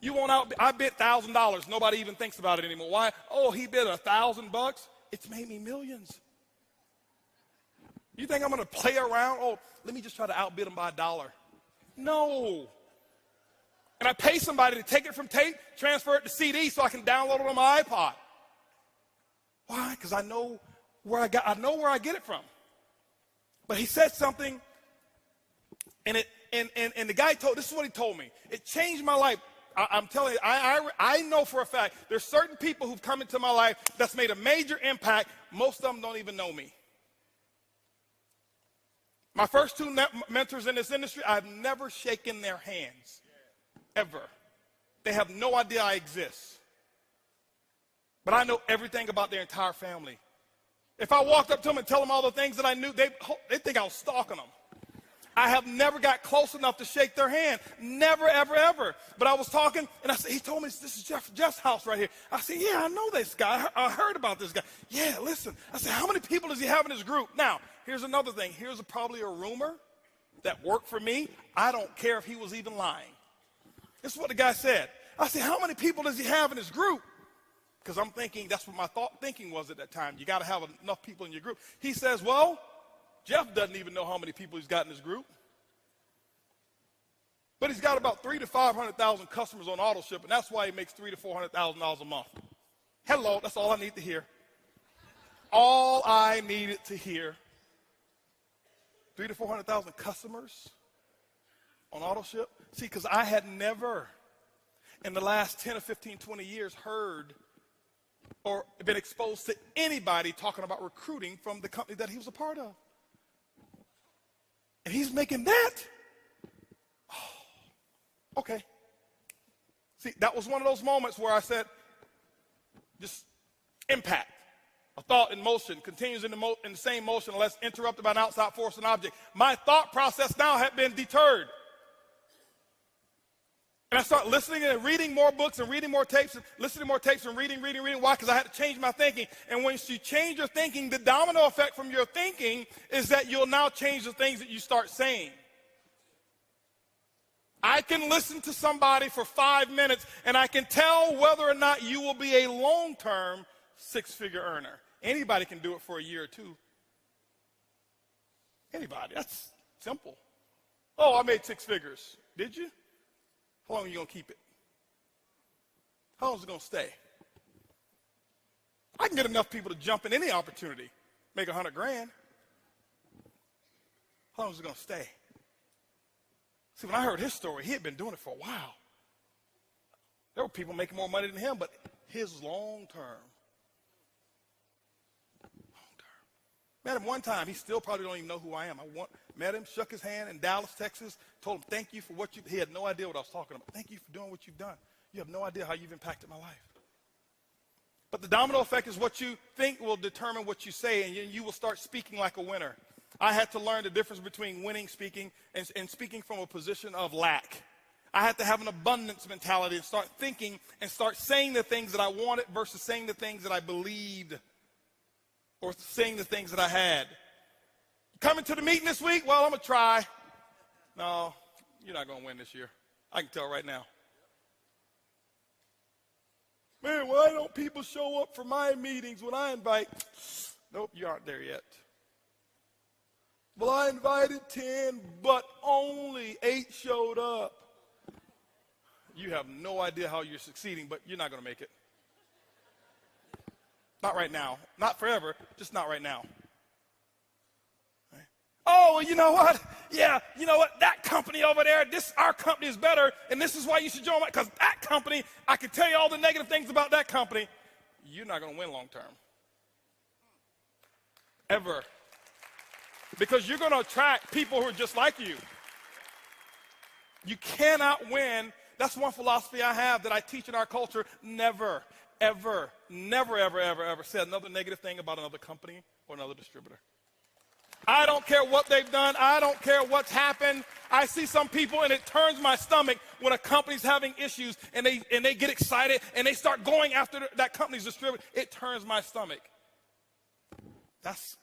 You won't outbid. I bid $1,000. Nobody even thinks about it anymore. Why? Oh, he bid $1,000. It's made me millions. You think I'm going to play around? Oh, let me just try to outbid him by $1. No. And I pay somebody to take it from tape, transfer it to CD so I can download it on my iPod. Why? Because I know where I get it from. But he said something, and And the guy this is what he told me. It changed my life. I'm telling you, I know for a fact there's certain people who've come into my life that's made a major impact. Most of them don't even know me. My first two mentors in this industry, I've never shaken their hands, ever. They have no idea I exist. But I know everything about their entire family. If I walked up to them and tell them all the things that I knew, they think I was stalking them. I have never got close enough to shake their hand. Never, ever, ever. But I was talking, and I said, he told me this is Jeff's house right here. I said, yeah, I know this guy. I heard about this guy. Yeah, listen. I said, how many people does he have in his group? Now, here's another thing. Here's probably a rumor that worked for me. I don't care if he was even lying. This is what the guy said. I said, how many people does he have in his group? Because I'm thinking, that's what my thinking was at that time. You got to have enough people in your group. He says, well, Jeff doesn't even know how many people he's got in his group. But he's got about 300,000 to 500,000 customers on AutoShip, and that's why he makes $300,000 to $400,000 a month. Hello, that's all I need to hear. All I needed to hear. 300,000 to 400,000 customers on AutoShip. See, because I had never, in the last 10 or 15, 20 years, heard or been exposed to anybody talking about recruiting from the company that he was a part of. And he's making that? Oh, okay. See, that was one of those moments where I said, just impact. A thought in motion continues in the same motion unless interrupted by an outside force and object. My thought process now had been deterred. And I start listening and reading more books and reading more tapes and listening to more tapes and reading. Why? Because I had to change my thinking. And once you change your thinking, the domino effect from your thinking is that you'll now change the things that you start saying. I can listen to somebody for 5 minutes and I can tell whether or not you will be a long-term six-figure earner. Anybody can do it for a year or two. Anybody. That's simple. Oh, I made 6 figures. Did you? How long are you going to keep it? How long is it going to stay? I can get enough people to jump in any opportunity, make $100,000. How long is it going to stay? See, when I heard his story, he had been doing it for a while. There were people making more money than him, but his long-term. Met him one time. He still probably don't even know who I am. Met him, shook his hand in Dallas, Texas, told him thank you for what he had no idea what I was talking about. Thank you for doing what you've done. You have no idea how you've impacted my life. But the domino effect is what you think will determine what you say, and you will start speaking like a winner. I had to learn the difference between winning speaking and speaking from a position of lack. I had to have an abundance mentality and start thinking and start saying the things that I wanted versus saying the things that I believed or saying the things that I had. Coming to the meeting this week? Well, I'm going to try. No, you're not going to win this year. I can tell right now. Man, why don't people show up for my meetings when I invite? Nope, you aren't there yet. Well, I invited 10, but only 8 showed up. You have no idea how you're succeeding, but you're not going to make it. Not right now. Not forever, just not right now. Right? Oh, well, you know what? Yeah, you know what? That company over there, our company is better, and this is why you should join mine, because that company, I can tell you all the negative things about that company. You're not going to win long term. Ever. Because you're going to attract people who are just like you. You cannot win. That's one philosophy I have that I teach in our culture. Never, ever say another negative thing about another company or another distributor. I don't care what they've done. I don't care what's happened. I see some people and it turns my stomach when a company's having issues and they get excited and they start going after that company's distributor. It turns my stomach. That's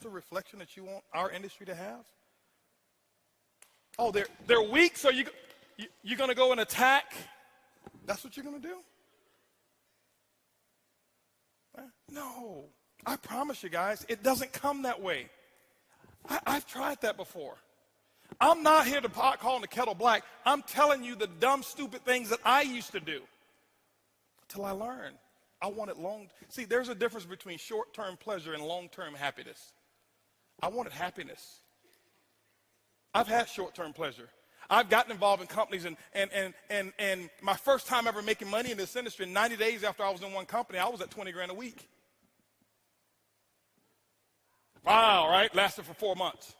the reflection that you want our industry to have. Oh, they're weak, so you're going to go and attack. That's what you're going to do? No, I promise you guys, it doesn't come that way. I've tried that before. I'm not here to call the kettle black. I'm telling you the dumb, stupid things that I used to do until I learned. I wanted See, there's a difference between short-term pleasure and long-term happiness. I wanted happiness. I've had short-term pleasure. I've gotten involved in companies, and my first time ever making money in this industry, 90 days after I was in one company, I was at 20 grand a week. Wow, right? Lasted for 4 months.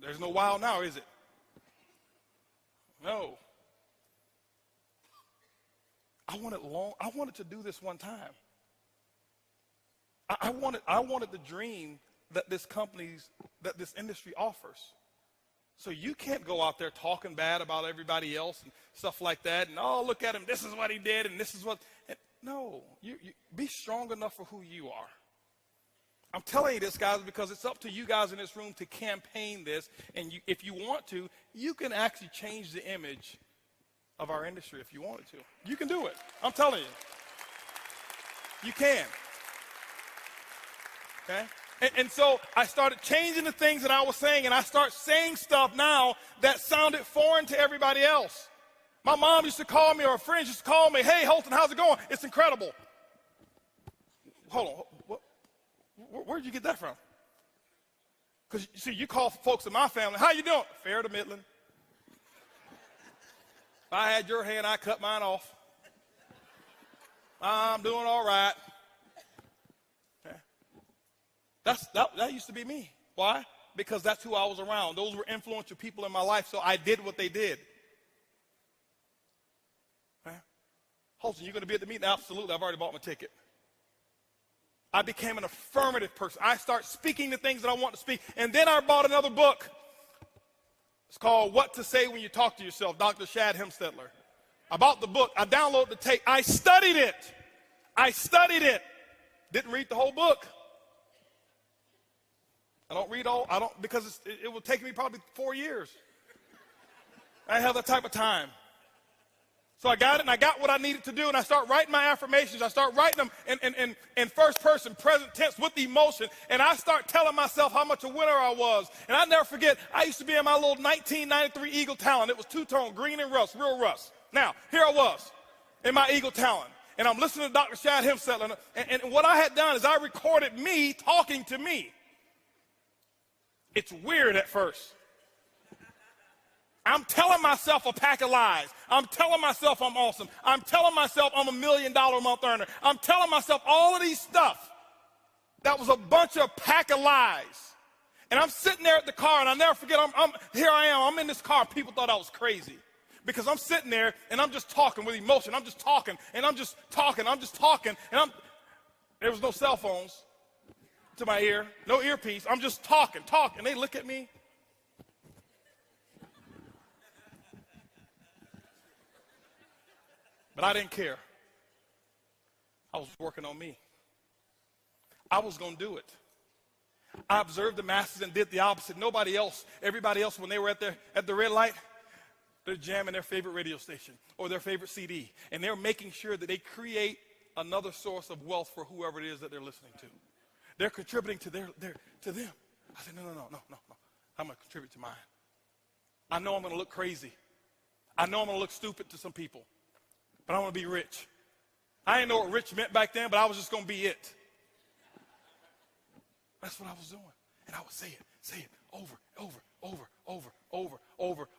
There's no wow now, is it? No. I wanted to do this one time. I wanted the dream that this industry offers. So you can't go out there talking bad about everybody else and stuff like that. And, oh, look at him. This is what he did. And this is what. No, you be strong enough for who you are. I'm telling you this, guys, because it's up to you guys in this room to campaign this. And if you want to, you can actually change the image of our industry if you wanted to. You can do it. I'm telling you. You can. Okay? And so I started changing the things that I was saying, and I start saying stuff now that sounded foreign to everybody else. My mom used to call me, or friends used to call me, hey, Holton, how's it going? It's incredible. Hold on. Where'd you get that from? Because, you see, you call folks in my family, how you doing? Fair to middling. If I had your hand, I'd cut mine off. I'm doing all right. That used to be me. Why? Because that's who I was around. Those were influential people in my life, so I did what they did. Okay? Holton, you going to be at the meeting? Absolutely. I've already bought my ticket. I became an affirmative person. I start speaking the things that I want to speak. And then I bought another book. It's called What to Say When You Talk to Yourself, Dr. Shad Hemstetler. I bought the book. I downloaded the tape. I studied it. Didn't read the whole book. Because it will take me probably 4 years. I didn't have that type of time. So I got it, and I got what I needed to do, and I start writing my affirmations. I start writing them in first person, present tense, with emotion, and I start telling myself how much a winner I was. And I never forget, I used to be in my little 1993 Eagle Talon. It was two-tone, green and rust, real rust. Now, here I was in my Eagle Talon, and I'm listening to Dr. Shad Hemstetler, and what I had done is I recorded me talking to me. It's weird at first. I'm telling myself a pack of lies. I'm telling myself I'm awesome. I'm telling myself I'm $1 million a month earner. I'm telling myself all of these stuff. That was a bunch of pack of lies. And I'm sitting there at the car, and I'll never forget, here I am. I'm in this car. People thought I was crazy because I'm sitting there, and I'm just talking with emotion. I'm just talking, and I'm just talking. And there was no cell phones to my ear, no earpiece. I'm just talking. And they look at me. But I didn't care. I was working on me. I was going to do it. I observed the masses and did the opposite. Everybody else, when they were at the red light, they're jamming their favorite radio station or their favorite CD. And they're making sure that they create another source of wealth for whoever it is that they're listening to. They're contributing to them. I said, no. I'm going to contribute to mine. I know I'm going to look crazy. I know I'm going to look stupid to some people. But I want to be rich. I didn't know what rich meant back then, but I was just going to be it. That's what I was doing. And I would say it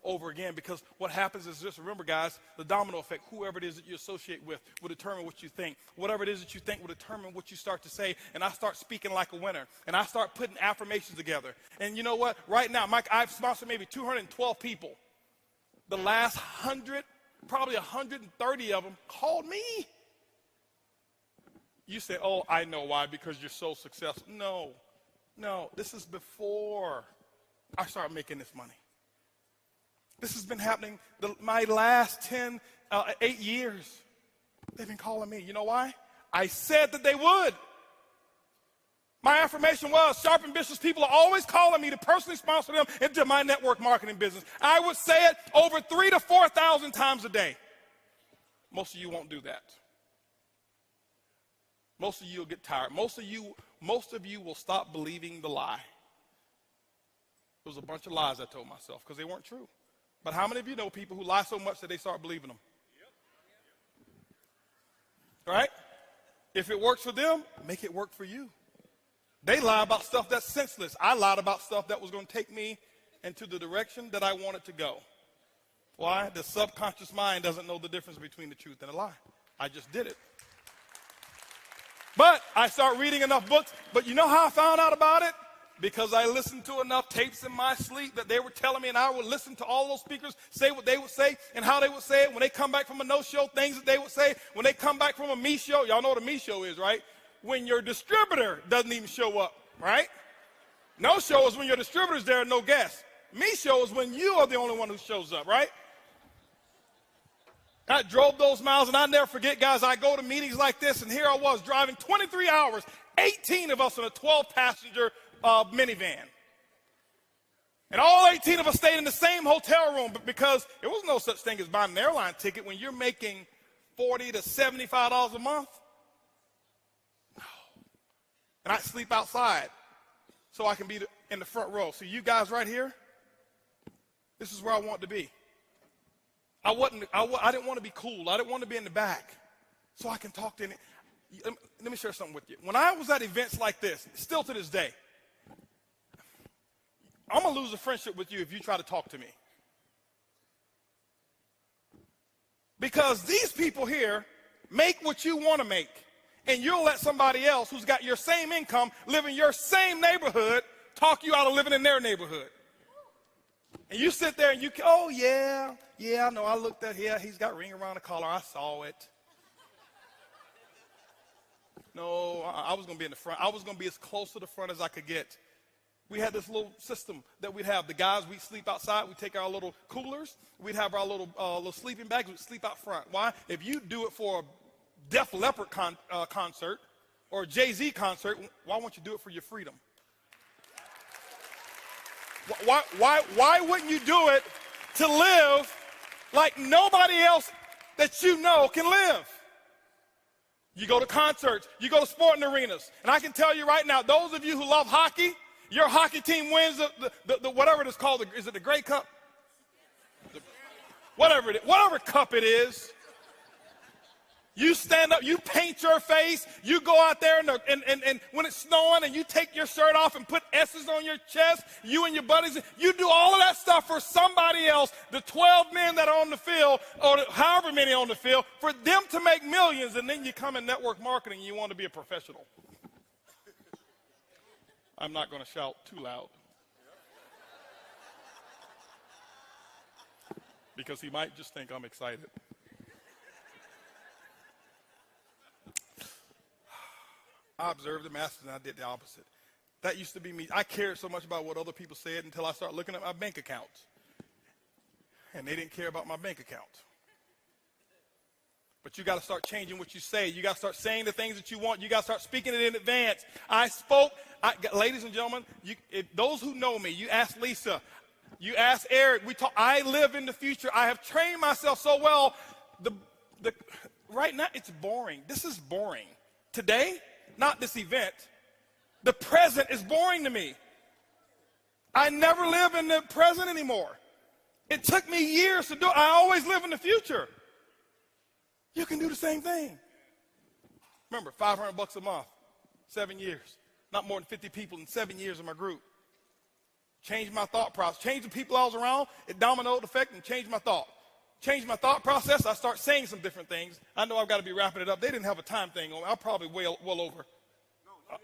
over again, because what happens is, just remember, guys, the domino effect. Whoever it is that you associate with will determine what you think. Whatever it is that you think will determine what you start to say. And I start speaking like a winner. And I start putting affirmations together. And you know what? Right now, Mike, I've sponsored maybe 212 people. The last 100, probably 130 of them called me. You say, oh, I know why, because you're so successful. No, this is before I started making this money. This has been happening my last 8 years. They've been calling me. You know why? I said that they would. My affirmation was, sharp, ambitious people are always calling me to personally sponsor them into my network marketing business. I would say it over 3,000 to 4,000 times a day. Most of you won't do that. Most of you will get tired. Most of you will stop believing the lie. It was a bunch of lies I told myself because they weren't true. But how many of you know people who lie so much that they start believing them? Right? If it works for them, make it work for you. They lie about stuff that's senseless. I lied about stuff that was going to take me into the direction that I wanted to go. Why? The subconscious mind doesn't know the difference between the truth and a lie. I just did it. But I start reading enough books. But you know how I found out about it? Because I listened to enough tapes in my sleep that they were telling me, and I would listen to all those speakers say what they would say and how they would say it. When they come back from a no-show, things that they would say. When they come back from a me show, y'all know what a me show is, right? When your distributor doesn't even show up, right? No show is when your distributor's there and no guests. Me show is when you are the only one who shows up, right? I drove those miles, and I never forget, guys, I go to meetings like this, and here I was driving 23 hours, 18 of us in a 12-passenger minivan. And all 18 of us stayed in the same hotel room because there was no such thing as buying an airline ticket when you're making $40 to $75 a month. No. And I sleep outside so I can be in the front row. So you guys right here, this is where I want to be. I didn't want to be cool. I didn't want to be in the back so I can talk to any. Let me share something with you. When I was at events like this, still to this day, I'm going to lose a friendship with you if you try to talk to me. Because these people here make what you want to make, and you'll let somebody else who's got your same income, live in your same neighborhood, talk you out of living in their neighborhood. And you sit there and you, oh, yeah, I know, I looked at him, he's got ring around the collar, I saw it. No, I was going to be in the front. I was going to be as close to the front as I could get. We had this little system that we'd have. The guys, we'd sleep outside. We'd take our little coolers. We'd have our little sleeping bags. We'd sleep out front. Why? If you do it for a Def Leppard concert or a Jay-Z concert, why won't you do it for your freedom? Why wouldn't you do it to live like nobody else that you know can live? You go to concerts, you go to sporting arenas, and I can tell you right now, those of you who love hockey, your hockey team wins the whatever it is called, is it the Grey Cup? Whatever cup it is. You stand up, you paint your face, you go out there and when it's snowing and you take your shirt off and put S's on your chest, you and your buddies, you do all of that stuff for somebody else, the 12 men that are on the field, or however many on the field, for them to make millions, and then you come in network marketing and you want to be a professional. I'm not going to shout too loud. Because he might just think I'm excited. I observed the master and I did the opposite. That used to be me. I cared so much about what other people said until I started looking at my bank account. And they didn't care about my bank account. But you got to start changing what you say. You got to start saying the things that you want. You got to start speaking it in advance. Ladies and gentlemen, those who know me, you ask Lisa, you ask Eric, I live in the future. I have trained myself so well. Right now, it's boring. This is boring. Today, not this event. The present is boring to me. I never live in the present anymore. It took me years to do it. I always live in the future. You can do the same thing. Remember, $500 a month, 7 years. Not more than 50 people in 7 years in my group. Changed my thought process. Changed the people I was around. It dominoed effect and changed my thought. Changed my thought process. I start saying some different things. I know I've got to be wrapping it up. They didn't have a time thing on me. I'm probably well over. No, you're not.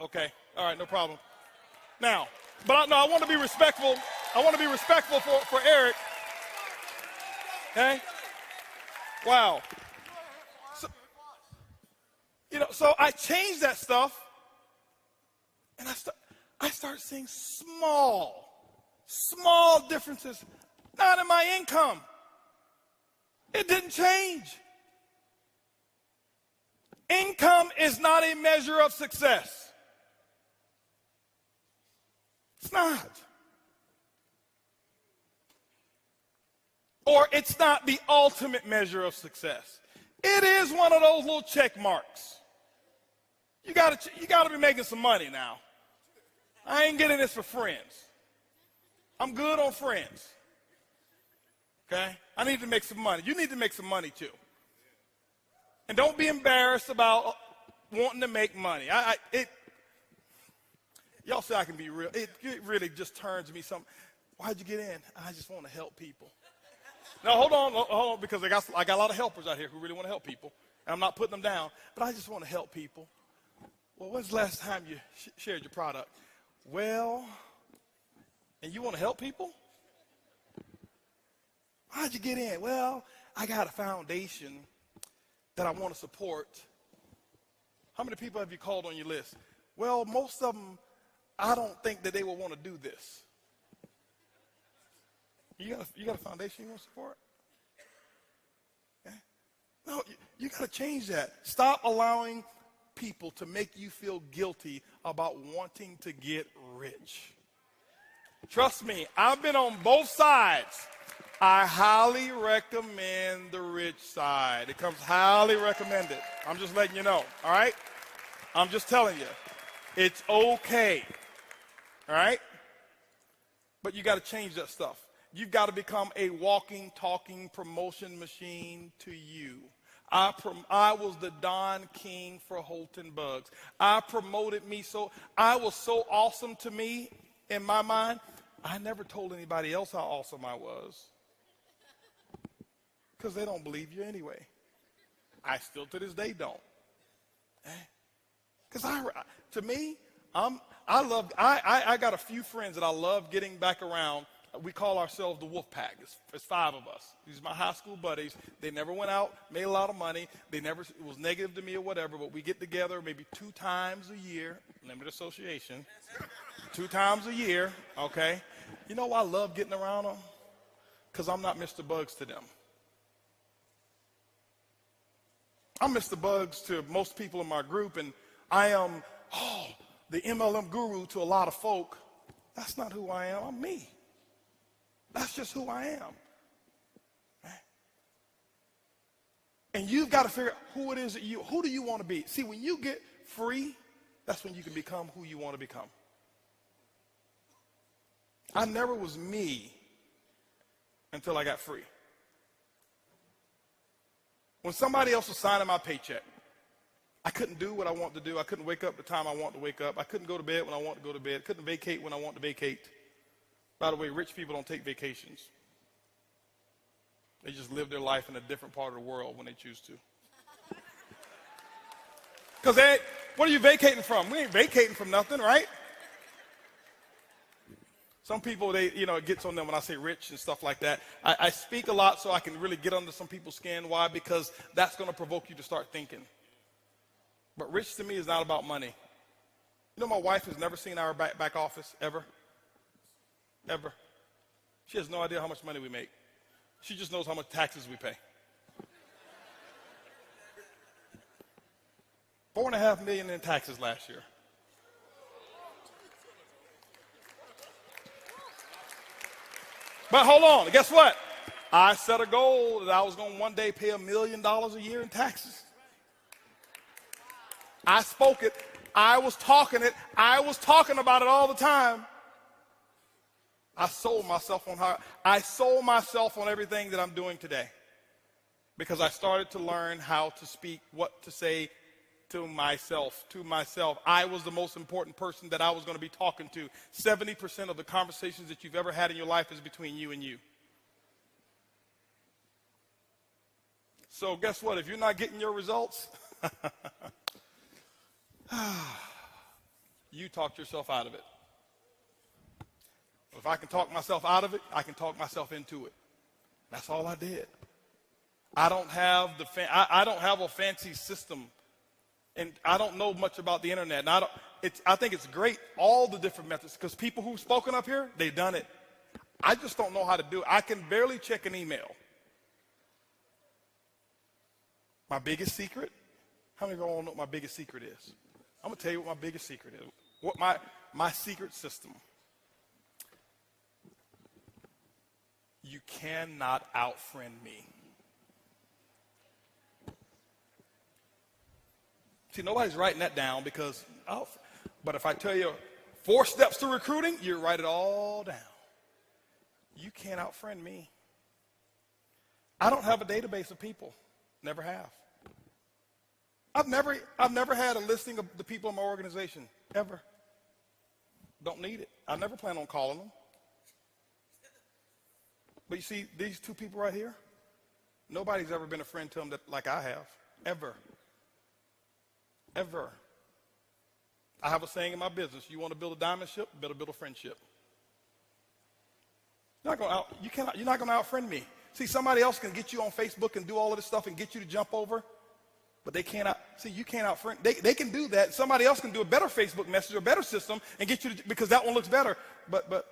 Okay. All right. No problem. Now, but I want to be respectful. I want to be respectful for Eric. Okay. Wow. So I changed that stuff, and I start seeing small differences, not in my income. It didn't change. Income is not a measure of success. It's not. Or it's not the ultimate measure of success. It is one of those little check marks. You gotta be making some money now. I ain't getting this for friends. I'm good on friends. Okay? I need to make some money. You need to make some money too. And don't be embarrassed about wanting to make money. Y'all say I can be real. It really just turns me some. Why'd you get in? I just want to help people. Now, hold on, because I got a lot of helpers out here who really want to help people. And I'm not putting them down, but I just want to help people. Well, when's the last time you shared your product? Well, and you want to help people? How'd you get in? Well, I got a foundation that I want to support. How many people have you called on your list? Well, most of them, I don't think that they will want to do this. You got a foundation you want to support? Okay. No, you got to change that. Stop allowing people to make you feel guilty about wanting to get rich. Trust me, I've been on both sides. I highly recommend the rich side. It comes highly recommended. I'm just letting you know, all right? I'm just telling you. It's okay, all right? But you got to change that stuff. You've got to become a walking, talking promotion machine to you. I was the Don King for Holton Buggs. I promoted me so, I was so awesome to me in my mind, I never told anybody else how awesome I was. Because they don't believe you anyway. I still to this day don't. Because to me, I got a few friends that I love getting back around. We call ourselves the Wolf Pack. It's 5 of us. These are my high school buddies. They never went out, made a lot of money. It was negative to me or whatever, but we get together maybe 2 times a year, limited association, 2 times a year, okay? You know why I love getting around them? Because I'm not Mr. Buggs to them. I'm Mr. Buggs to most people in my group, and I am, the MLM guru to a lot of folk. That's not who I am. I'm me. That's just who I am. And you've got to figure out who it is who do you want to be? See, when you get free, that's when you can become who you want to become. I never was me until I got free. When somebody else was signing my paycheck, I couldn't do what I want to do. I couldn't wake up the time I want to wake up. I couldn't go to bed when I want to go to bed. Couldn't vacate when I want to vacate. By the way, rich people don't take vacations. They just live their life in a different part of the world when they choose to. Because what are you vacating from? We ain't vacating from nothing, right? Some people, it gets on them when I say rich and stuff like that. I speak a lot so I can really get under some people's skin. Why? Because that's going to provoke you to start thinking. But rich to me is not about money. You know, my wife has never seen our back office, ever. Ever. She has no idea how much money we make. She just knows how much taxes we pay. $4.5 million in taxes last year. But hold on, guess what? I set a goal that I was going to one day pay $1 million a year in taxes. I spoke it. I was talking it. I was talking about it all the time. I sold myself on everything that I'm doing today because I started to learn how to speak, what to say to myself. I was the most important person that I was going to be talking to. 70% of the conversations that you've ever had in your life is between you and you. So guess what? If you're not getting your results, you talked yourself out of it. If I can talk myself out of it, I can talk myself into it. That's all I did. I don't have I don't have a fancy system, and I don't know much about the internet. And I think it's great, all the different methods, because people who've spoken up here, they've done it. I just don't know how to do it. I can barely check an email. My biggest secret? How many of you all know what my biggest secret is? I'm going to tell you what my biggest secret is. What my secret system. You cannot out-friend me. See, nobody's writing that down because, but if I tell you 4 steps to recruiting, you write it all down. You can't out-friend me. I don't have a database of people. Never have. I've never had a listing of the people in my organization, ever. Don't need it. I never plan on calling them. But you see, these two people right here, nobody's ever been a friend to them like I have, ever. Ever. I have a saying in my business, you want to build a diamond ship, better build a friendship. You're not going to out-friend me. See, somebody else can get you on Facebook and do all of this stuff and get you to jump over, but they can't you can't out-friend. They can do that. Somebody else can do a better Facebook message or a better system and get you to, because that one looks better. But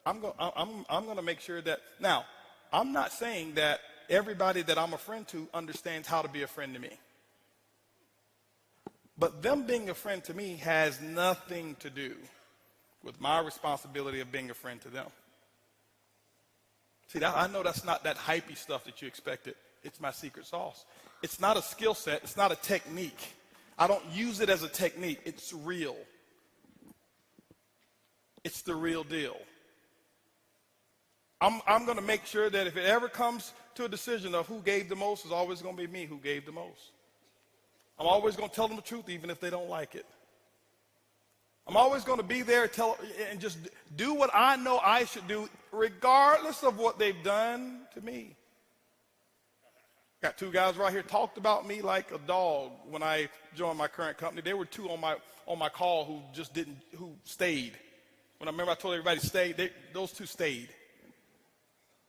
I'm going to make sure that, now, I'm not saying that everybody that I'm a friend to understands how to be a friend to me. But them being a friend to me has nothing to do with my responsibility of being a friend to them. See, I know that's not that hypey stuff that you expected. It's my secret sauce. It's not a skill set. It's not a technique. I don't use it as a technique. It's real. It's the real deal. I'm going to make sure that if it ever comes to a decision of who gave the most, it's always going to be me who gave the most. I'm always going to tell them the truth even if they don't like it. I'm always going to be there and just do what I know I should do regardless of what they've done to me. Got two guys right here talked about me like a dog when I joined my current company. There were two on my call who stayed. When I remember I told everybody to stay, those two stayed.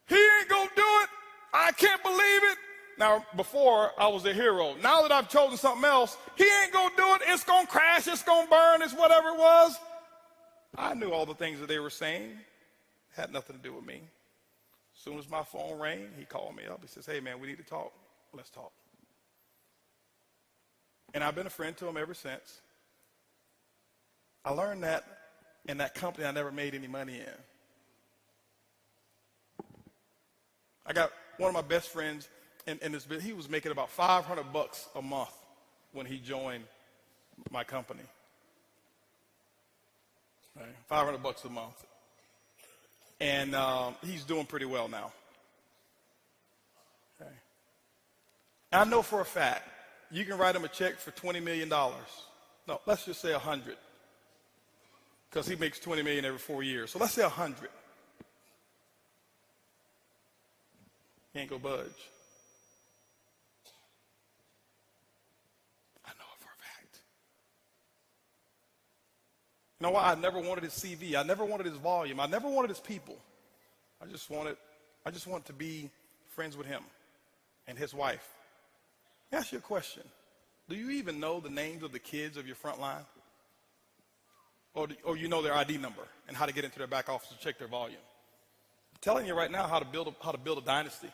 He ain't going to do it. I can't believe it. Now, before, I was a hero. Now that I've chosen something else, he ain't going to do it. It's going to crash. It's going to burn. It's whatever it was. I knew all the things that they were saying. It had nothing to do with me. As soon as my phone rang, he called me up. He says, hey, man, we need to talk. Let's talk. And I've been a friend to him ever since. I learned that in that company I never made any money in. I got one of my best friends in this business. He was making about $500 a month when he joined my company. Right, $500 a month. And he's doing pretty well now. Okay. I know for a fact you can write him a check for $20 million. No, let's just say 100. Because he makes $20 million every 4 years. So let's say 100. He ain't gonna budge. I know it for a fact. You know why? I never wanted his CV. I never wanted his volume. I never wanted his people. I just wanted to be friends with him and his wife. Let me ask you a question. Do you even know the names of the kids of your front line? Or you know their ID number and how to get into their back office to check their volume? I'm telling you right now how to build a dynasty.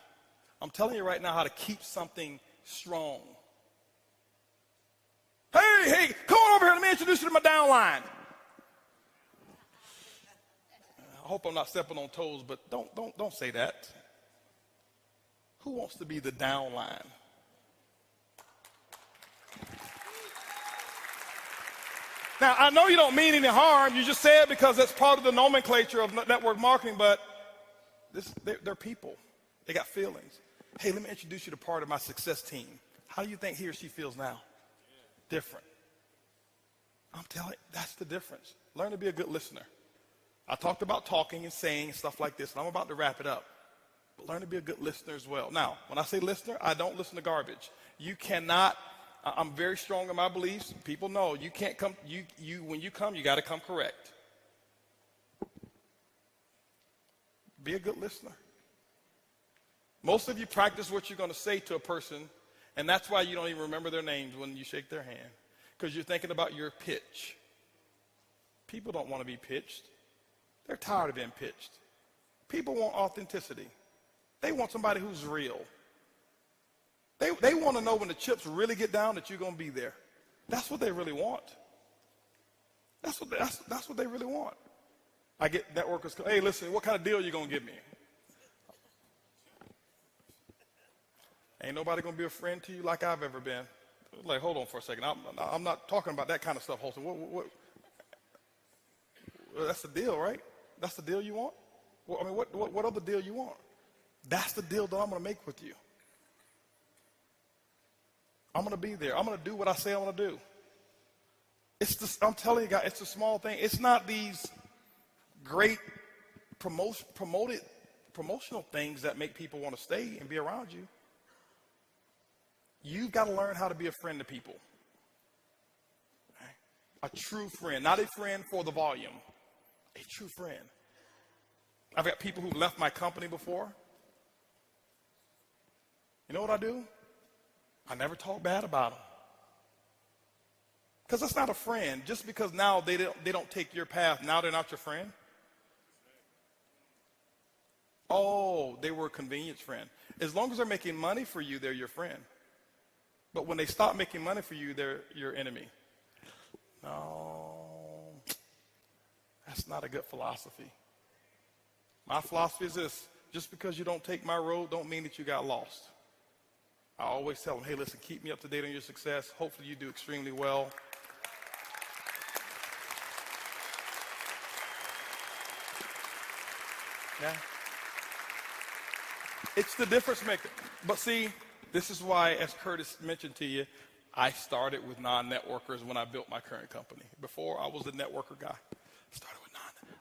I'm telling you right now how to keep something strong. Hey, come on over here. Let me introduce you to my downline. I hope I'm not stepping on toes, but don't say that. Who wants to be the downline? Now, I know you don't mean any harm. You just say it because that's part of the nomenclature of network marketing, but they're people. They got feelings. Hey, let me introduce you to part of my success team. How do you think he or she feels now? Different. I'm telling you, that's the difference. Learn to be a good listener. I talked about talking and saying and stuff like this, and I'm about to wrap it up. But learn to be a good listener as well. Now, when I say listener, I don't listen to garbage. You cannot, I'm very strong in my beliefs. People know you can't come, when you come, you got to come correct. Be a good listener. Most of you practice what you're going to say to a person, and that's why you don't even remember their names when you shake their hand, because you're thinking about your pitch. People don't want to be pitched. They're tired of being pitched. People want authenticity. They want somebody who's real. They want to know when the chips really get down that you're going to be there. That's what they really want. That's what they really want. I get networkers, hey, listen, what kind of deal are you going to give me? Ain't nobody going to be a friend to you like I've ever been. Like, hold on for a second. I'm not talking about that kind of stuff, Holton. What? Well, that's the deal, right? That's the deal you want? Well, I mean, what other deal you want? That's the deal that I'm going to make with you. I'm going to be there. I'm going to do what I say I'm going to do. I'm telling you guys, it's a small thing. It's not these great promotional things that make people want to stay and be around you. You've got to learn how to be a friend to people. Okay? A true friend, not a friend for the volume. A true friend. I've got people who've left my company before. You know what I do? I never talk bad about them. Because that's not a friend. Just because now they don't take your path, now they're not your friend. Oh, they were a convenience friend. As long as they're making money for you, they're your friend. But when they stop making money for you, they're your enemy. No, that's not a good philosophy. My philosophy is this: just because you don't take my road don't mean that you got lost. I always tell them, hey, listen, keep me up to date on your success. Hopefully you do extremely well. Yeah. It's the difference maker. But see, this is why, as Curtis mentioned to you, I started with non-networkers when I built my current company. Before, I was a networker guy.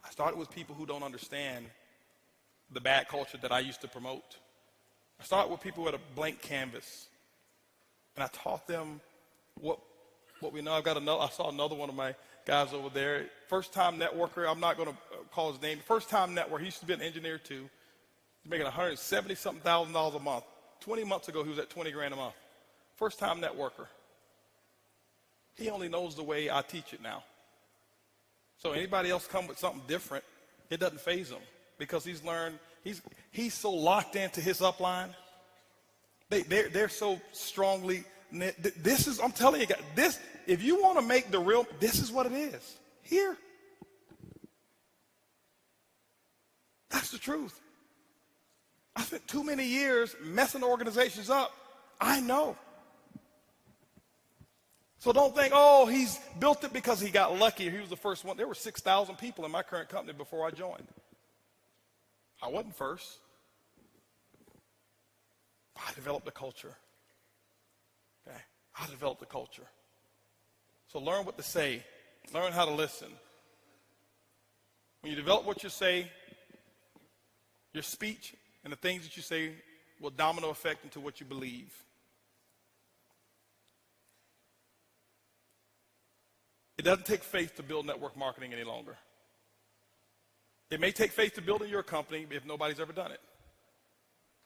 I started with people who don't understand the bad culture that I used to promote. I started with people with a blank canvas. And I taught them what we know. I saw another one of my guys over there. First-time networker. I'm not going to call his name. First-time networker. He used to be an engineer, too. He's making $170-something thousand a month. 20 months ago, he was at 20 grand a month. First-time networker. He only knows the way I teach it now. So anybody else come with something different, it doesn't faze him because he's learned. He's so locked into his upline. They're so strongly. I'm telling you guys, this. If you want to make the real, this is what it is. Here. That's the truth. I spent too many years messing organizations up. I know. So don't think, oh, he's built it because he got lucky. He was the first one. There were 6,000 people in my current company before I joined. I wasn't first. I developed the culture. Okay? I developed the culture. So learn what to say. Learn how to listen. When you develop what you say, your speech and the things that you say will domino effect into what you believe. It doesn't take faith to build network marketing any longer. It may take faith to build in your company if nobody's ever done it.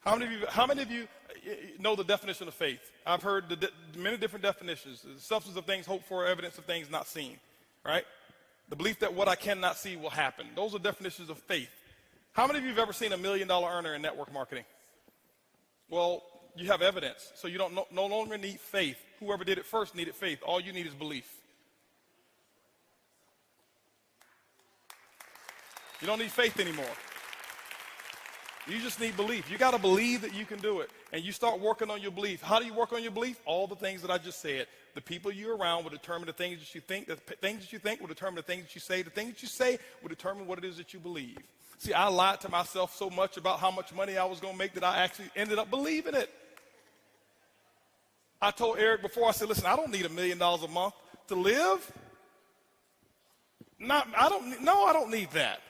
How many of you know the definition of faith? I've heard many different definitions. The substance of things hoped for, evidence of things not seen, right? The belief that what I cannot see will happen. Those are definitions of faith. How many of you have ever seen $1 million earner in network marketing? Well, you have evidence, so you don't no longer need faith. Whoever did it first needed faith. All you need is belief. You don't need faith anymore. You just need belief. You got to believe that you can do it. And you start working on your belief. How do you work on your belief? All the things that I just said. The people you're around will determine the things that you think. The things that you think will determine the things that you say. The things that you say will determine what it is that you believe. See, I lied to myself so much about how much money I was going to make that I actually ended up believing it. I told Eric before, I said, listen, I don't need $1 million a month to live. I don't need that.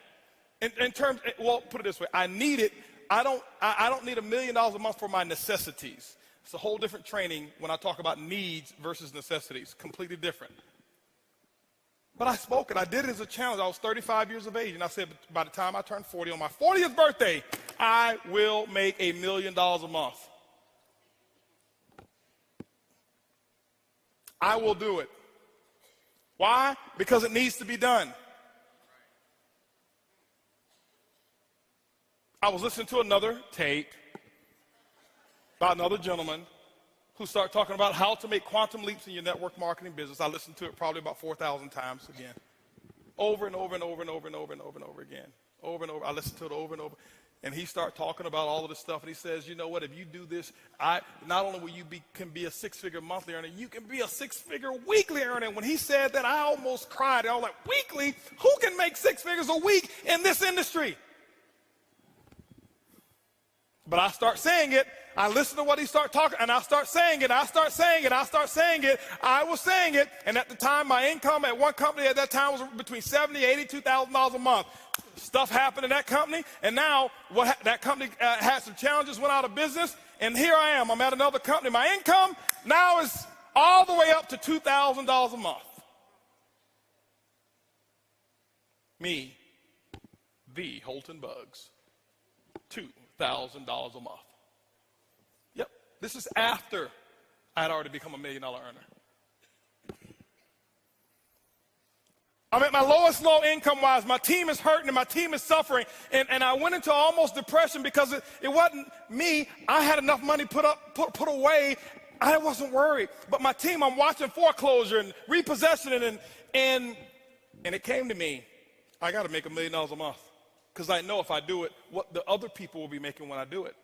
In terms, well, put it this way, I need it. I don't need $1 million a month for my necessities. It's a whole different training when I talk about needs versus necessities, completely different. But I spoke it. I did it as a challenge. I was 35 years of age, and I said by the time I turned 40, on my 40th birthday, I will make $1 million a month. I will do it. Why? Because it needs to be done. I was listening to another tape about another gentleman who started talking about how to make quantum leaps in your network marketing business. I listened to it probably about 4,000 times again. Over and over and over and over and over and over and over again. Over and over. I listened to it over and over. And he started talking about all of this stuff. And he says, you know what, if you do this, not only will you can be a six-figure monthly earner, you can be a six-figure weekly earner. And when he said that, I almost cried. I was like, weekly? Who can make 6 figures a week in this industry? But I start saying it. I listen to what he started talking, and I start saying it. I start saying it. I start saying it. I was saying it. And at the time, my income at one company at that time was between $70,000 $82,000 a month. Stuff happened in that company, and now that company had some challenges, went out of business, and here I am. I'm at another company. My income now is all the way up to $2,000 a month. Me, the Holton Buggs, $2,000 a month. Yep, this is after I had already become $1 million earner. I'm at my lowest low income-wise. My team is hurting and my team is suffering. And I went into almost depression because it wasn't me. I had enough money put away. I wasn't worried. But my team, I'm watching foreclosure and repossession and it came to me. I got to make $1 million a month because I know if I do it, what the other people will be making when I do it.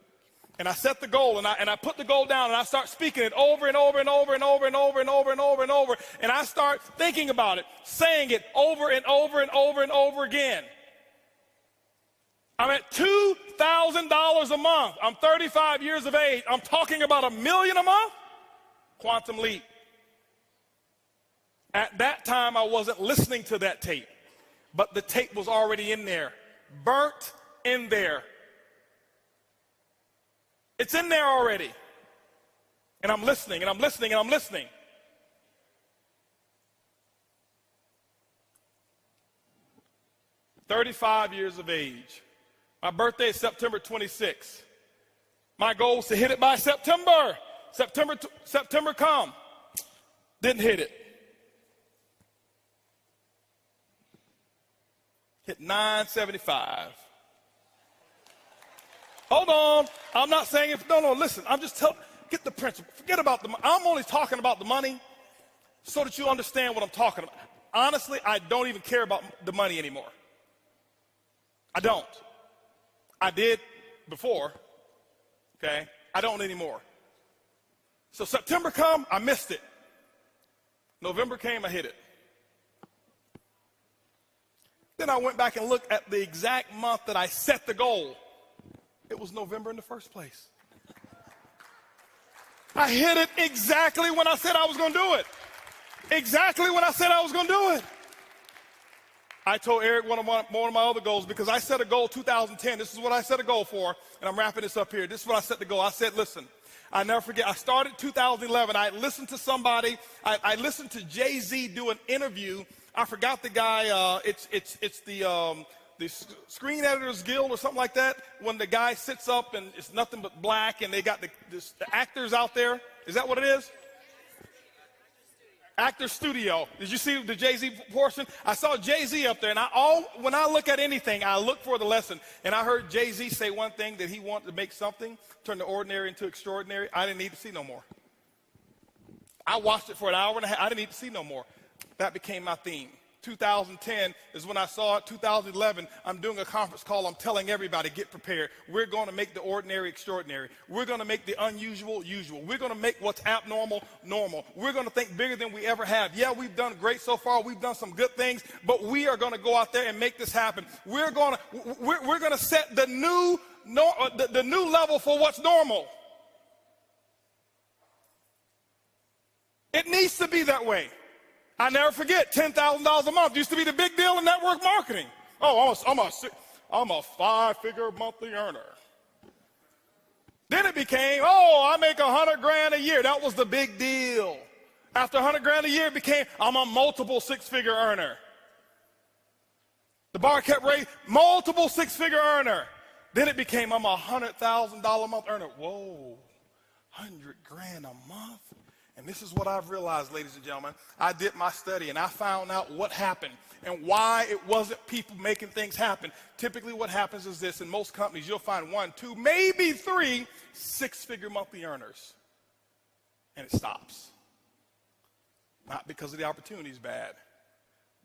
And I set the goal, and I put the goal down, and I start speaking it over and over and over and over and over and over and over and over. And I start thinking about it, saying it over and over and over and over again. I'm at $2,000 a month. I'm 35 years of age. I'm talking about $1 million a month. Quantum leap. At that time, I wasn't listening to that tape, but the tape was already in there, burnt in there. It's in there already. And I'm listening, and I'm listening, and I'm listening. "35 years of age. My birthday is September 26th. My goal is to hit it by September. September come. Didn't hit it. Hit 975. Hold on. I'm not saying if, no, listen. I'm just telling, get the principle. Forget about the money. I'm only talking about the money so that you understand what I'm talking about. Honestly, I don't even care about the money anymore. I don't. I did before, okay? I don't anymore. So September come, I missed it. November came, I hit it. Then I went back and looked at the exact month that I set the goal. It was November in the first place. I hit it exactly when I said I was going to do it. Exactly when I said I was going to do it. I told Eric one of my other goals, because I set a goal 2010. This is what I set a goal for, and I'm wrapping this up here. This is what I set the goal. I said, listen, I never forget. I started 2011. I listened to somebody. I listened to Jay-Z do an interview. I forgot the guy. It's the Screen Editors Guild or something like that, when the guy sits up and it's nothing but black and they got the actors out there. Is that what it is? Actor Studio. Did you see the Jay-Z portion? I saw Jay-Z up there, and when I look at anything, I look for the lesson. And I heard Jay-Z say one thing, that he wanted to make something, turn the ordinary into extraordinary. I didn't need to see no more. I watched it for an hour and a half. I didn't need to see no more. That became my theme. 2010 is when I saw it. 2011, I'm doing a conference call. I'm telling everybody, get prepared. We're going to make the ordinary extraordinary. We're going to make the unusual usual. We're going to make what's abnormal normal. We're going to think bigger than we ever have. Yeah, we've done great so far. We've done some good things, but we are going to go out there and make this happen. We're going to set the new level for what's normal. It needs to be that way. I never forget, $10,000 a month used to be the big deal in network marketing. Oh, I'm a 5-figure monthly earner. Then it became, I make $100,000 a year. That was the big deal. After $100,000 a year, it became, I'm a multiple 6-figure earner. The bar kept raising, multiple 6-figure earner. Then it became, I'm a $100,000 a month earner. Whoa, $100,000 a month? And this is what I've realized, ladies and gentlemen. I did my study, and I found out what happened and why it wasn't people making things happen. Typically what happens is this. In most companies, you'll find 1, 2, maybe 3 6-figure monthly earners. And it stops. Not because of the opportunity is bad.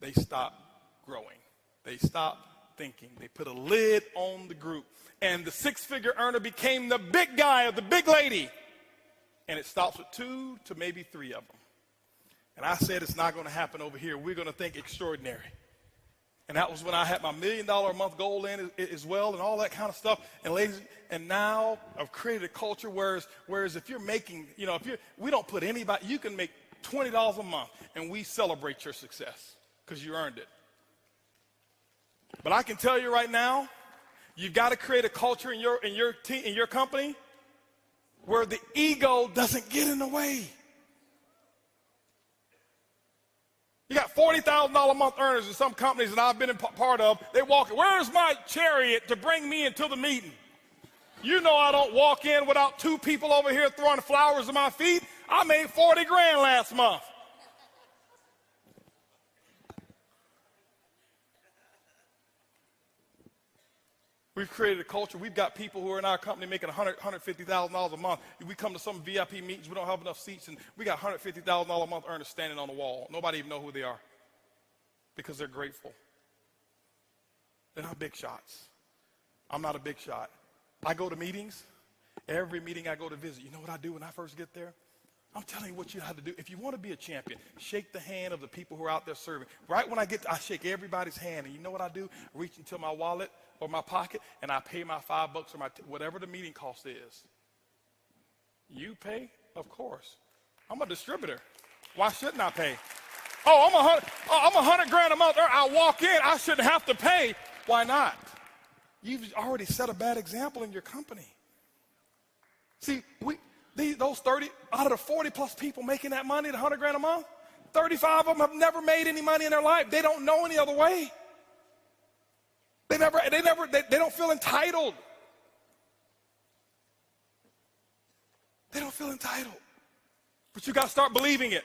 They stop growing. They stop thinking. They put a lid on the group. And the 6-figure earner became the big guy or the big lady. And it stops with 2 to maybe 3 of them. And I said, it's not going to happen over here. We're going to think extraordinary. And that was when I had my $1 million a month goal in as well, and all that kind of stuff. And ladies, And now I've created a culture whereas if you're making, we don't put anybody, you can make $20 a month and we celebrate your success because you earned it. But I can tell you right now, you've got to create a culture in your team, in your company, where the ego doesn't get in the way. You got $40,000 a month earners in some companies that I've been a part of. They walk in, where's my chariot to bring me into the meeting? You know I don't walk in without two people over here throwing flowers at my feet. I made 40 grand last month. We've created a culture. We've got people who are in our company making $150,000 a month. We come to some VIP meetings, we don't have enough seats, and we got $150,000 a month earners standing on the wall. Nobody even know who they are because they're grateful. They're not big shots. I'm not a big shot. I go to meetings. Every meeting I go to visit, you know what I do when I first get there? I'm telling you what you have to do. If you want to be a champion, shake the hand of the people who are out there serving. Right when I shake everybody's hand, and you know what I do? Reach into my wallet or my pocket, and I pay my $5 or whatever the meeting cost is. You pay? Of course. I'm a distributor. Why shouldn't I pay? I'm $100 grand a month. I walk in, I shouldn't have to pay. Why not? You've already set a bad example in your company. See, those 30 out of the 40 plus people making that money, the 100 grand a month, 35 of them have never made any money in their life. They don't know any other way. They don't feel entitled. They don't feel entitled. But you got to start believing it.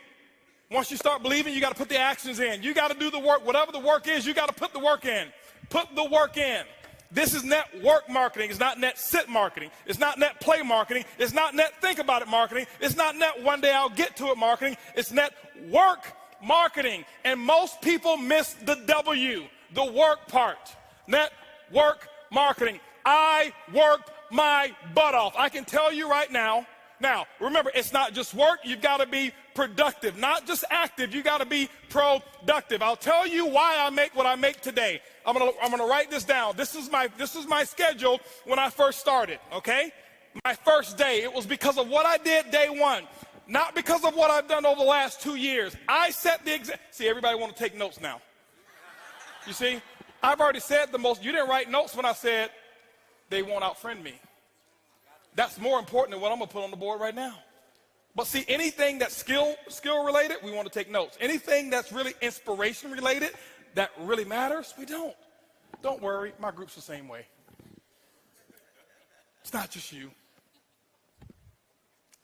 Once you start believing, you got to put the actions in. You got to do the work. Whatever the work is, you got to put the work in. Put the work in. This is network marketing. It's not net sit marketing. It's not net play marketing. It's not net think about it marketing. It's not net one day I'll get to it marketing. It's net work marketing. And most people miss the W, the work part. Network marketing. I worked my butt off. I can tell you right now. Now, remember, it's not just work. You've got to be productive, not just active. You got to be productive. I'll tell you why I make what I make today. I'm gonna write this down. This is my schedule when I first started, okay? My first day, it was because of what I did day one, not because of what I've done over the last 2 years. I set the example. See, everybody want to take notes now. You see, I've already said the most. You didn't write notes when I said they won't outfriend me. That's more important than what I'm gonna put on the board right now. But see, anything that's skill related, we want to take notes. Anything that's really inspiration related, that really matters, we don't. Don't worry, my group's the same way. It's not just you.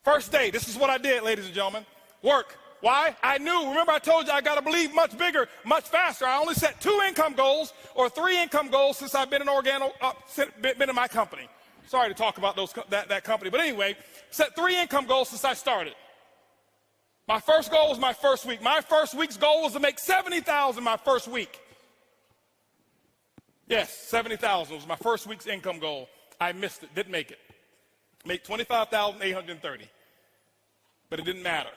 First day, this is what I did, ladies and gentlemen. Work. Why? I knew. Remember I told you I got to believe much bigger, much faster. I only set 2 income goals or 3 income goals since I've been been in my company. Sorry to talk about that company, but anyway, set 3 income goals since I started. My first goal was my first week. My first week's goal was to make $70,000 my first week. Yes, $70,000 was my first week's income goal. I missed it, didn't make it. Make $25,830, but it didn't matter.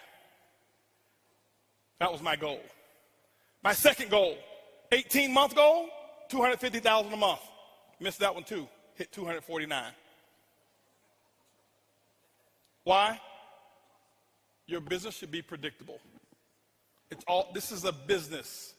That was my goal. My second goal, 18-month goal, $250,000 a month. Missed that one too. Hit 249. Why? Your business should be predictable. This is a business.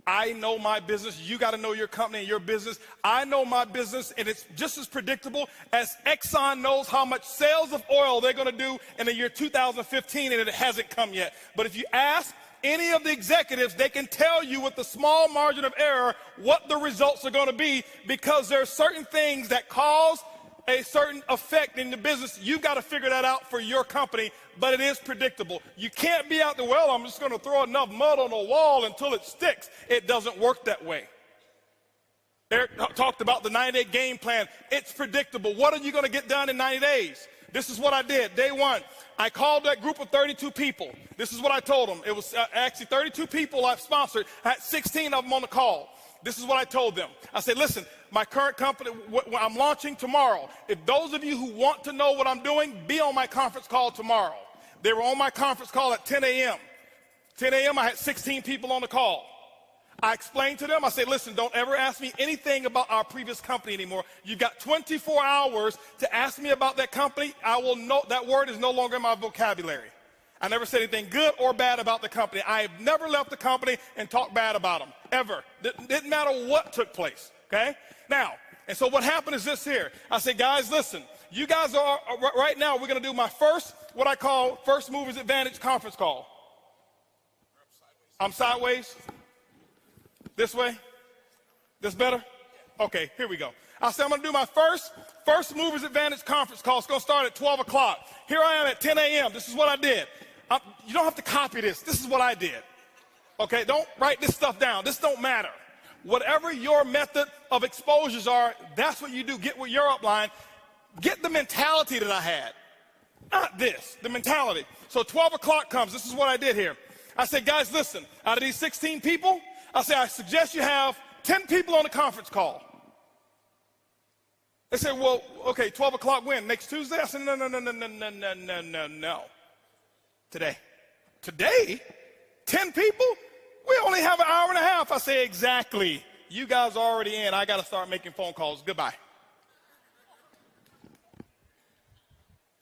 I know my business. You got to know your company and your business. I know my business, and it's just as predictable as Exxon knows how much sales of oil they're going to do in the year 2015, and it hasn't come yet. But if you ask any of the executives, they can tell you with a small margin of error what the results are going to be, because there are certain things that cause a certain effect in the business. You've got to figure that out for your company, but it is predictable. You can't be out there, well, I'm just going to throw enough mud on the wall until it sticks. It doesn't work that way. Eric talked about the 90-day game plan. It's predictable. What are you going to get done in 90 days? This is what I did. Day one, I called that group of 32 people. This is what I told them. It was actually 32 people I've sponsored. I had 16 of them on the call. This is what I told them. I said, listen, my current company, I'm launching tomorrow. If those of you who want to know what I'm doing, be on my conference call tomorrow. They were on my conference call at 10 a.m. 10 a.m., I had 16 people on the call. I explained to them, I said, listen, don't ever ask me anything about our previous company anymore. You've got 24 hours to ask me about that company. I will know that word is no longer in my vocabulary. I never said anything good or bad about the company. I have never left the company and talked bad about them, ever. Didn't matter what took place, okay? Now, and so what happened is this here. I said, guys, listen, you guys are, right now, we're going to do my first, what I call First Movers Advantage conference call. I'm sideways. This way? This better? Okay, here we go. I said I'm going to do my First Movers Advantage conference call. It's going to start at 12 o'clock. Here I am at 10 a.m. This is what I did. You don't have to copy this. This is what I did. Okay, don't write this stuff down. This don't matter. Whatever your method of exposures are, that's what you do. Get with your upline. Get the mentality that I had. Not this, the mentality. So 12 o'clock comes. This is what I did here. I said, guys, listen, out of these 16 people, I say, I suggest you have 10 people on the conference call. They said, well, okay, 12 o'clock when? Next Tuesday? I said, no. Today. Today? 10 people? We only have an hour and a half. I say, exactly. You guys are already in. I got to start making phone calls. Goodbye.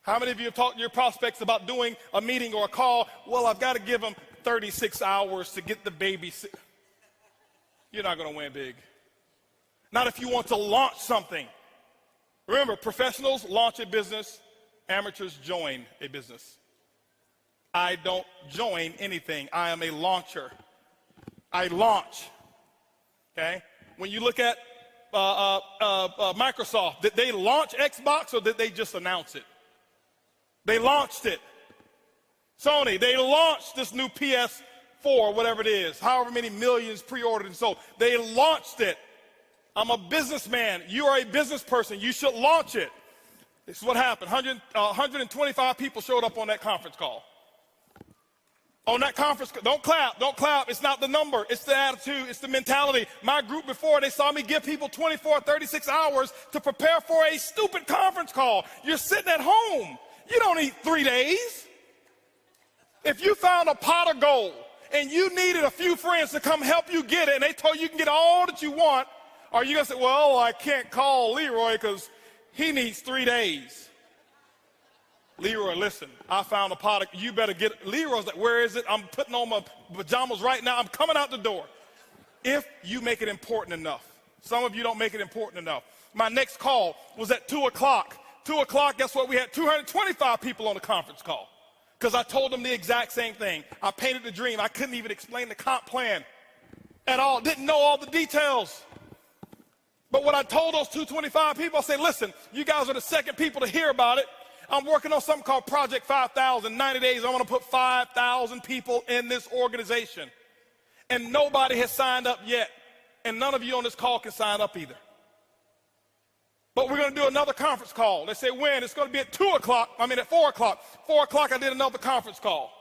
How many of you have talked to your prospects about doing a meeting or a call? Well, I've got to give them 36 hours to get the baby. You're not going to win big. Not if you want to launch something. Remember, professionals launch a business, amateurs join a business. I don't join anything. I am a launcher. I launch. Okay? When you look at Microsoft, did they launch Xbox or did they just announce it? They launched it. Sony, they launched this new PS4, whatever it is, however many millions pre-ordered and sold. They launched it. I'm a businessman. You are a business person. You should launch it. This is what happened. 125 people showed up on that conference call. On that conference, don't clap. It's not the number. It's the attitude. It's the mentality. My group before, they saw me give people 24, 36 hours to prepare for a stupid conference call. You're sitting at home. You don't need 3 days. If you found a pot of gold and you needed a few friends to come help you get it and they told you can get all that you want, are you going to say, well, I can't call Leroy because he needs 3 days? Leroy, listen, I found a pot of, you better get it. Leroy's like, where is it? I'm putting on my pajamas right now. I'm coming out the door. If you make it important enough. Some of you don't make it important enough. My next call was at 2 o'clock. 2 o'clock, guess what? We had 225 people on the conference call because I told them the exact same thing. I painted the dream. I couldn't even explain the comp plan at all. Didn't know all the details. But what I told those 225 people, I said, listen, you guys are the second people to hear about it. I'm working on something called Project 5,000. 90 days, I want to put 5,000 people in this organization. And nobody has signed up yet. And none of you on this call can sign up either. But we're going to do another conference call. They say when? It's going to be at 4 o'clock. 4 o'clock, I did another conference call.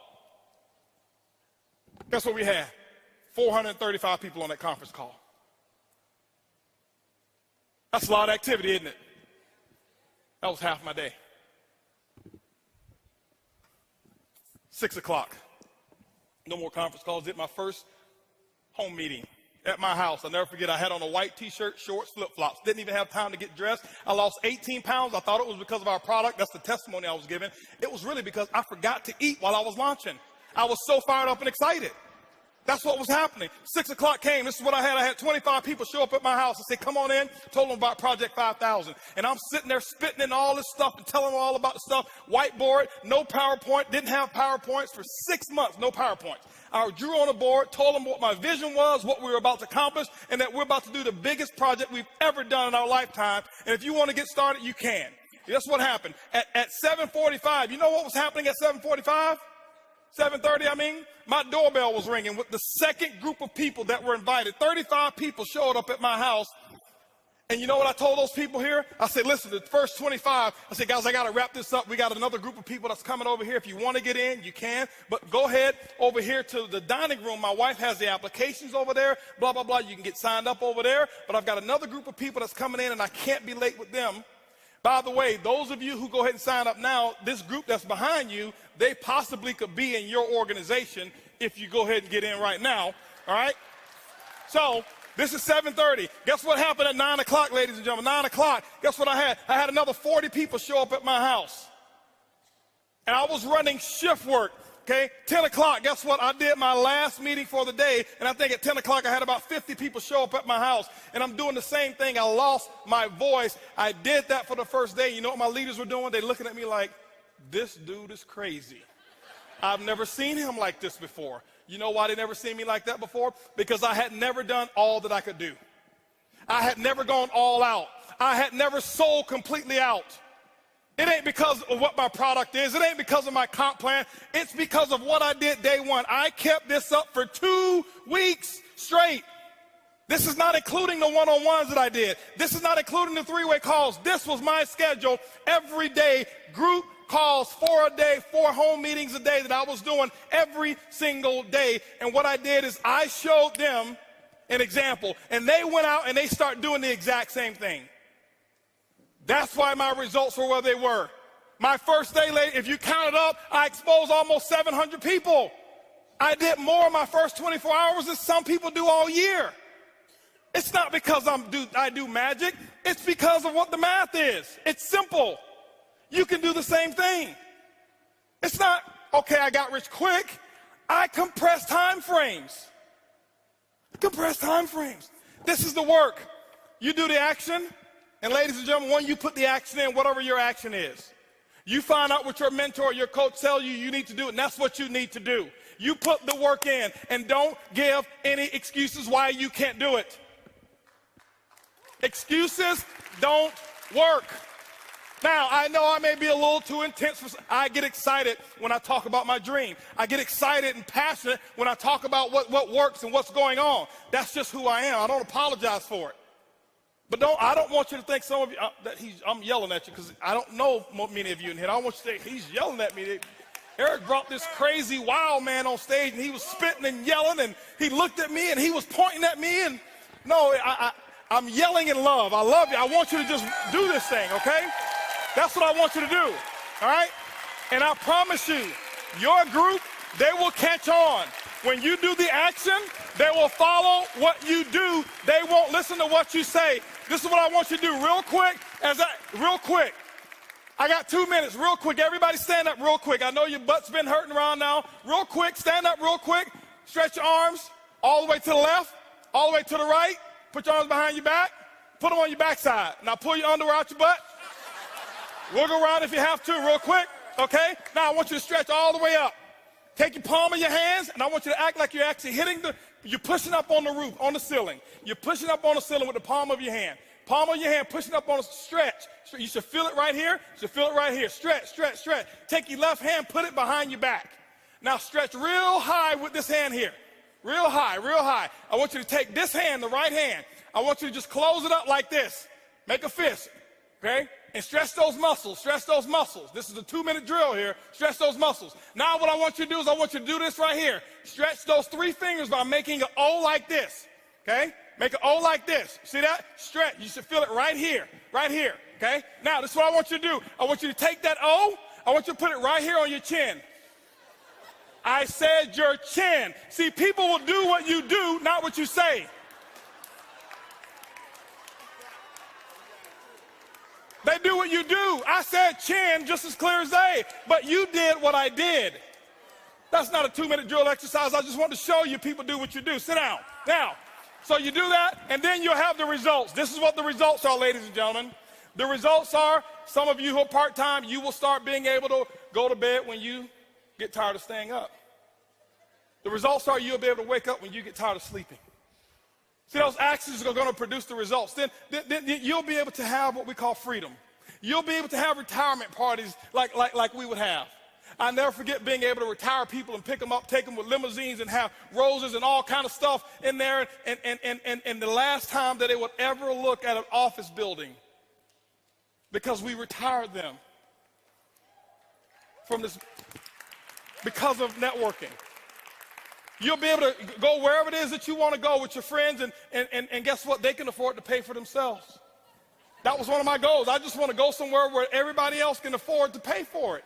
Guess what we had? 435 people on that conference call. That's a lot of activity, isn't it? That was half my day. 6 o'clock. No more conference calls. Did my first home meeting at my house. I'll never forget, I had on a white t-shirt, shorts, flip-flops. Didn't even have time to get dressed. I lost 18 pounds. I thought it was because of our product. That's the testimony I was giving. It was really because I forgot to eat while I was launching. I was so fired up and excited. That's what was happening. 6 o'clock came. This is what I had. I had 25 people show up at my house. I said, come on in. Told them about Project 5,000. And I'm sitting there spitting in all this stuff and telling them all about the stuff. Whiteboard, no PowerPoint. Didn't have PowerPoints for 6 months. No PowerPoints. I drew on a board, told them what my vision was, what we were about to accomplish, and that we're about to do the biggest project we've ever done in our lifetime. And if you want to get started, you can. That's what happened. At 7:45, you know what was happening at 7:45? 7:30, my doorbell was ringing with the second group of people that were invited. 35 people showed up at my house. And you know what I told those people here? I said, listen, the first 25, I said, guys, I got to wrap this up. We got another group of people that's coming over here. If you want to get in, you can. But go ahead over here to the dining room. My wife has the applications over there, blah, blah, blah. You can get signed up over there. But I've got another group of people that's coming in, and I can't be late with them. By the way, those of you who go ahead and sign up now, this group that's behind you, they possibly could be in your organization if you go ahead and get in right now, all right? So this is 7:30. Guess what happened at 9 o'clock, ladies and gentlemen? 9 o'clock. Guess what I had? I had another 40 people show up at my house. And I was running shift work. Okay, 10 o'clock, guess what? I did my last meeting for the day, and I think at 10 o'clock I had about 50 people show up at my house, and I'm doing the same thing. I lost my voice. I did that for the first day. You know what my leaders were doing? They're looking at me like, this dude is crazy. I've never seen him like this before. You know why they never seen me like that before? Because I had never done all that I could do. I had never gone all out. I had never sold completely out. It ain't because of what my product is. It ain't because of my comp plan. It's because of what I did day one. I kept this up for 2 weeks straight. This is not including the one-on-ones that I did. This is not including the three-way calls. This was my schedule every day, group calls, 4 a day, 4 home meetings a day that I was doing every single day. And what I did is I showed them an example, and they went out and they started doing the exact same thing. That's why my results were where they were. My first day, if you count it up, I exposed almost 700 people. I did more in my first 24 hours than some people do all year. It's not because I do magic. It's because of what the math is. It's simple. You can do the same thing. It's not, okay, I got rich quick. I compress time frames. Compress time frames. This is the work. You do the action. And ladies and gentlemen, when you put the action in, whatever your action is, you find out what your mentor or your coach tells you need to do, and that's what you need to do. You put the work in, and don't give any excuses why you can't do it. Excuses don't work. Now, I know I may be a little too intense. I get excited when I talk about my dream. I get excited and passionate when I talk about what works and what's going on. That's just who I am. I don't apologize for it. But I don't want you to think some of you, that I'm yelling at you, because I don't know many of you in here. I don't want you to think he's yelling at me. Eric brought this crazy wild man on stage, and he was spitting and yelling, and he looked at me, and he was pointing at me. And no, I'm yelling in love. I love you. I want you to just do this thing, okay? That's what I want you to do, all right? And I promise you, your group, they will catch on. When you do the action, they will follow what you do. They won't listen to what you say. This is what I want you to do real quick. Real quick. I got 2 minutes. Real quick. Everybody stand up real quick. I know your butt's been hurting around now. Real quick. Stand up real quick. Stretch your arms all the way to the left, all the way to the right. Put your arms behind your back. Put them on your backside. Now pull your underwear out your butt. Wiggle around if you have to real quick. Okay? Now I want you to stretch all the way up. Take your palm of your hands, and I want you to act like you're actually you're pushing up on the roof, on the ceiling. You're pushing up on the ceiling with the palm of your hand. Palm of your hand, pushing up on a stretch. You should feel it right here. You should feel it right here. Stretch, stretch, stretch. Take your left hand, put it behind your back. Now stretch real high with this hand here. Real high, real high. I want you to take this hand, the right hand. I want you to just close it up like this. Make a fist, okay? And stretch those muscles, stretch those muscles. This is a 2-minute drill here. Stretch those muscles. Now what I want you to do is I want you to do this right here. Stretch those 3 fingers by making an O like this, okay? Make an O like this. See that? Stretch. You should feel it right here, okay? Now this is what I want you to do. I want you to take that O. I want you to put it right here on your chin. I said your chin. See, people will do what you do, not what you say. They do what you do. I said chin just as clear as day, but you did what I did. That's not a 2-minute drill exercise. I just want to show you people do what you do. Sit down. Now, so you do that, and then you'll have the results. This is what the results are, ladies and gentlemen. The results are, some of you who are part-time, you will start being able to go to bed when you get tired of staying up. The results are you'll be able to wake up when you get tired of sleeping. See, those actions are going to produce the results. Then you'll be able to have what we call freedom. You'll be able to have retirement parties like we would have. I never forget being able to retire people and pick them up, take them with limousines and have roses and all kind of stuff in there. And the last time that they would ever look at an office building, because we retired them from this because of networking. You'll be able to go wherever it is that you want to go with your friends, and guess what? They can afford to pay for themselves. That was one of my goals. I just want to go somewhere where everybody else can afford to pay for it.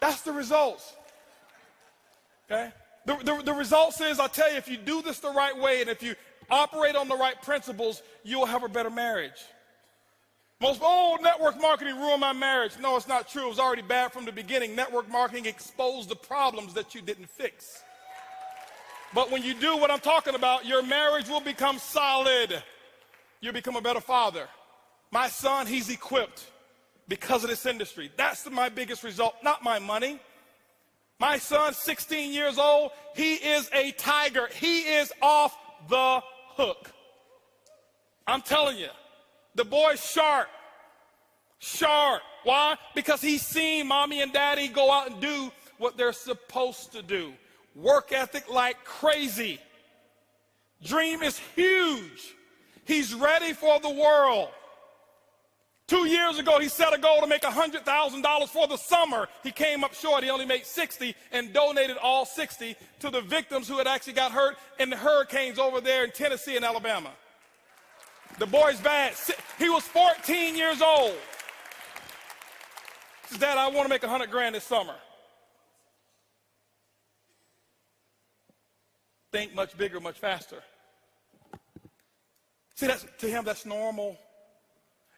That's the results. Okay? The results is, I tell you, if you do this the right way and if you operate on the right principles, you'll have a better marriage. Most, network marketing ruined my marriage. No, it's not true. It was already bad from the beginning. Network marketing exposed the problems that you didn't fix. But when you do what I'm talking about, your marriage will become solid. You'll become a better father. My son, he's equipped because of this industry. That's my biggest result, not my money. My son, 16 years old, he is a tiger. He is off the hook. I'm telling you, the boy's sharp. Sharp. Why? Because he's seen mommy and daddy go out and do what they're supposed to do. Work ethic like crazy. Dream is huge. He's ready for the world. 2 years ago, he set a goal to make $100,000 for the summer. He came up short. He only made 60 and donated all 60 to the victims who had actually got hurt in the hurricanes over there in Tennessee and Alabama. The boy's bad. He was 14 years old. He says, Dad, I want to make $100,000 this summer. Think much bigger, much faster. See, to him, that's normal.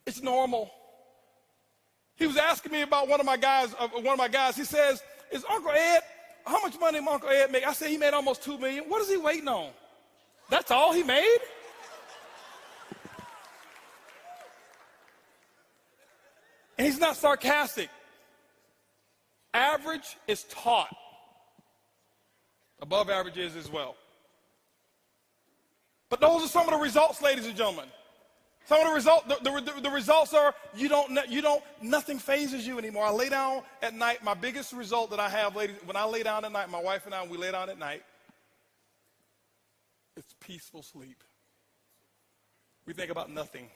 It's normal. He was asking me about one of my guys. He says, "Is Uncle Ed? How much money did Uncle Ed make?" I said, "He made almost $2 million. What is he waiting on? That's all he made?" And he's not sarcastic. Average is taught. Above average is as well. But those are some of the results, ladies and gentlemen. Some of the results, the results are nothing phases you anymore. I lay down at night. My biggest result that I have, ladies, when I lay down at night, my wife and I, we lay down at night, it's peaceful sleep. We think about nothing.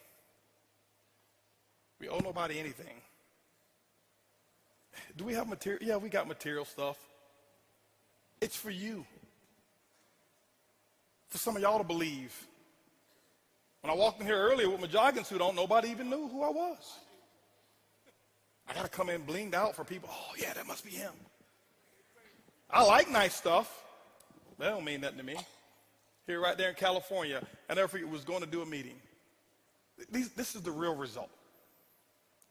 We owe nobody anything. Do we have material? Yeah, we got material stuff. It's for you. For some of y'all to believe. When I walked in here earlier with my jogging suit on, nobody even knew who I was. I got to come in blinged out for people. Oh, yeah, that must be him. I like nice stuff. That don't mean nothing to me. Here right there in California, I never forget, was going to do a meeting. This is the real result.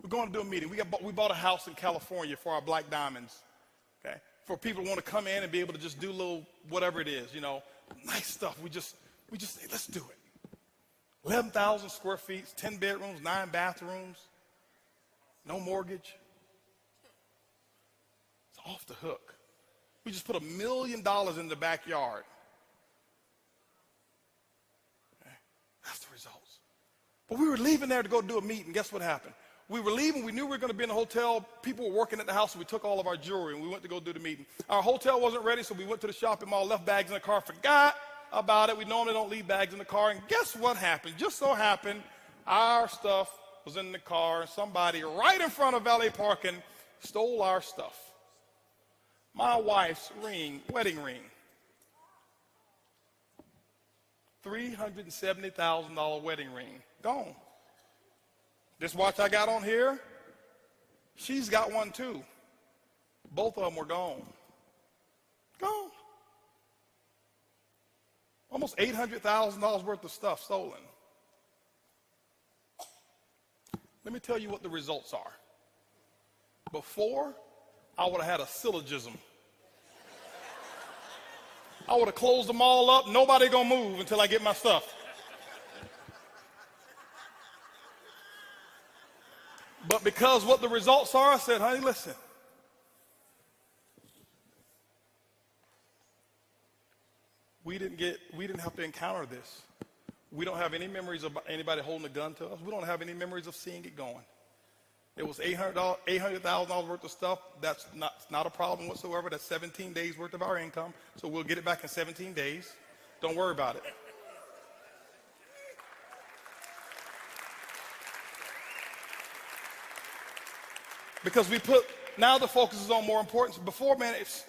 We're going to do a meeting. We bought a house in California for our Black Diamonds, okay? For people who want to come in and be able to just do a little whatever it is, nice stuff. We just say, let's do it. 11,000 square feet, 10 bedrooms, 9 bathrooms, no mortgage. It's off the hook. We just put $1 million in the backyard. Okay? That's the results. But we were leaving there to go do a meeting. Guess what happened? We were leaving. We knew we were going to be in a hotel. People were working at the house, so we took all of our jewelry, and we went to go do the meeting. Our hotel wasn't ready, so we went to the shopping mall, left bags in the car, forgot about it. We normally don't leave bags in the car. And guess what happened? Just so happened, our stuff was in the car. Somebody right in front of valet parking stole our stuff. My wife's ring, wedding ring. $370,000 wedding ring. Gone. This watch I got on here, she's got one too. Both of them were gone. Gone. Almost $800,000 worth of stuff stolen. Let me tell you what the results are. Before, I would have had a syllogism. I would have closed them all up. Nobody gonna move until I get my stuff. But because what the results are, I said, honey, listen. We didn't have to encounter this. We don't have any memories of anybody holding a gun to us. We don't have any memories of seeing it going. It was $800,000 worth of stuff. That's not a problem whatsoever. That's 17 days worth of our income. So we'll get it back in 17 days. Don't worry about it. Because now the focus is on more important. Before, man, it's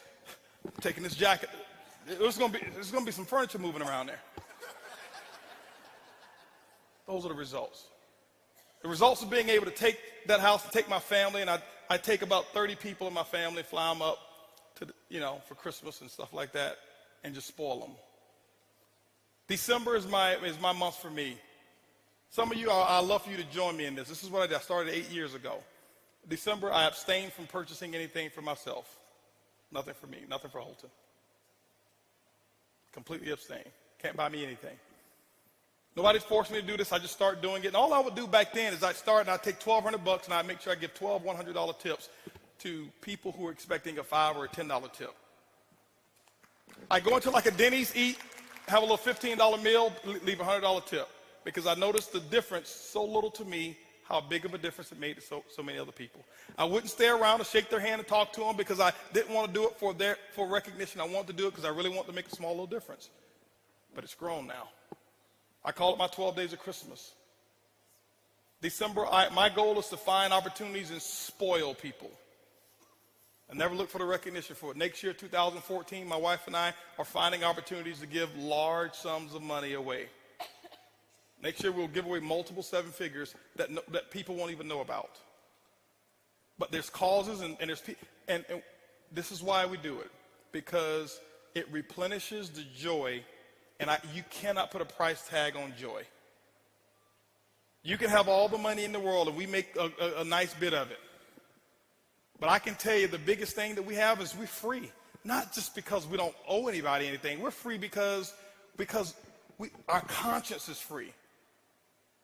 taking this jacket. There's going to be some furniture moving around there. Those are the results. The results of being able to take that house and take my family, and I take about 30 people in my family, fly them up to, for Christmas and stuff like that. and just spoil them. December is my month for me. Some of you, I'd love for you to join me in this. This is what I did. I started 8 years ago. December, I abstained from purchasing anything for myself. Nothing for me, nothing for Holton. Completely abstain. Can't buy me anything. Nobody's forced me to do this. I just start doing it. And all I would do back then is I'd start and I'd take $1,200 and I'd make sure I give 12 $100 tips to people who are expecting a $5 or a $10 tip. I go into like a Denny's, eat, have a little $15 meal, leave a $100 tip. Because I noticed the difference so little to me, how big of a difference it made to so many other people. I wouldn't stay around and shake their hand and talk to them because I didn't want to do it for recognition. I wanted to do it because I really wanted to make a small little difference. But it's grown now. I call it my 12 days of Christmas. December, my goal is to find opportunities and spoil people. I never look for the recognition for it. Next year, 2014, my wife and I are finding opportunities to give large sums of money away. Next year, we'll give away multiple seven figures that people won't even know about. But there's causes and this is why we do it. Because it replenishes the joy, and you cannot put a price tag on joy. You can have all the money in the world, and we make a nice bit of it. But I can tell you the biggest thing that we have is we're free. Not just because we don't owe anybody anything. We're free because our conscience is free.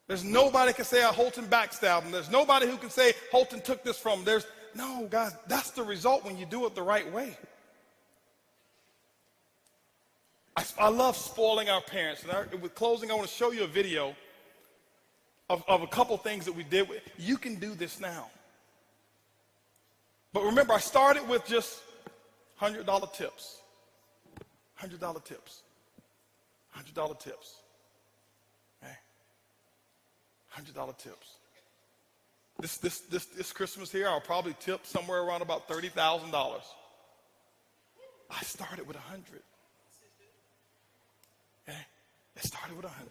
There's nobody can say Holton backstabbed him. There's nobody who can say Holton took this from him. No, guys, that's the result when you do it the right way. I love spoiling our parents. And with closing, I want to show you a video of a couple things that we did. You can do this now. But remember, I started with just $100 tips. $100 tips. $100 tips. Okay? $100 tips. This Christmas here, I'll probably tip somewhere around about $30,000. I started with 100. Okay? I started with 100.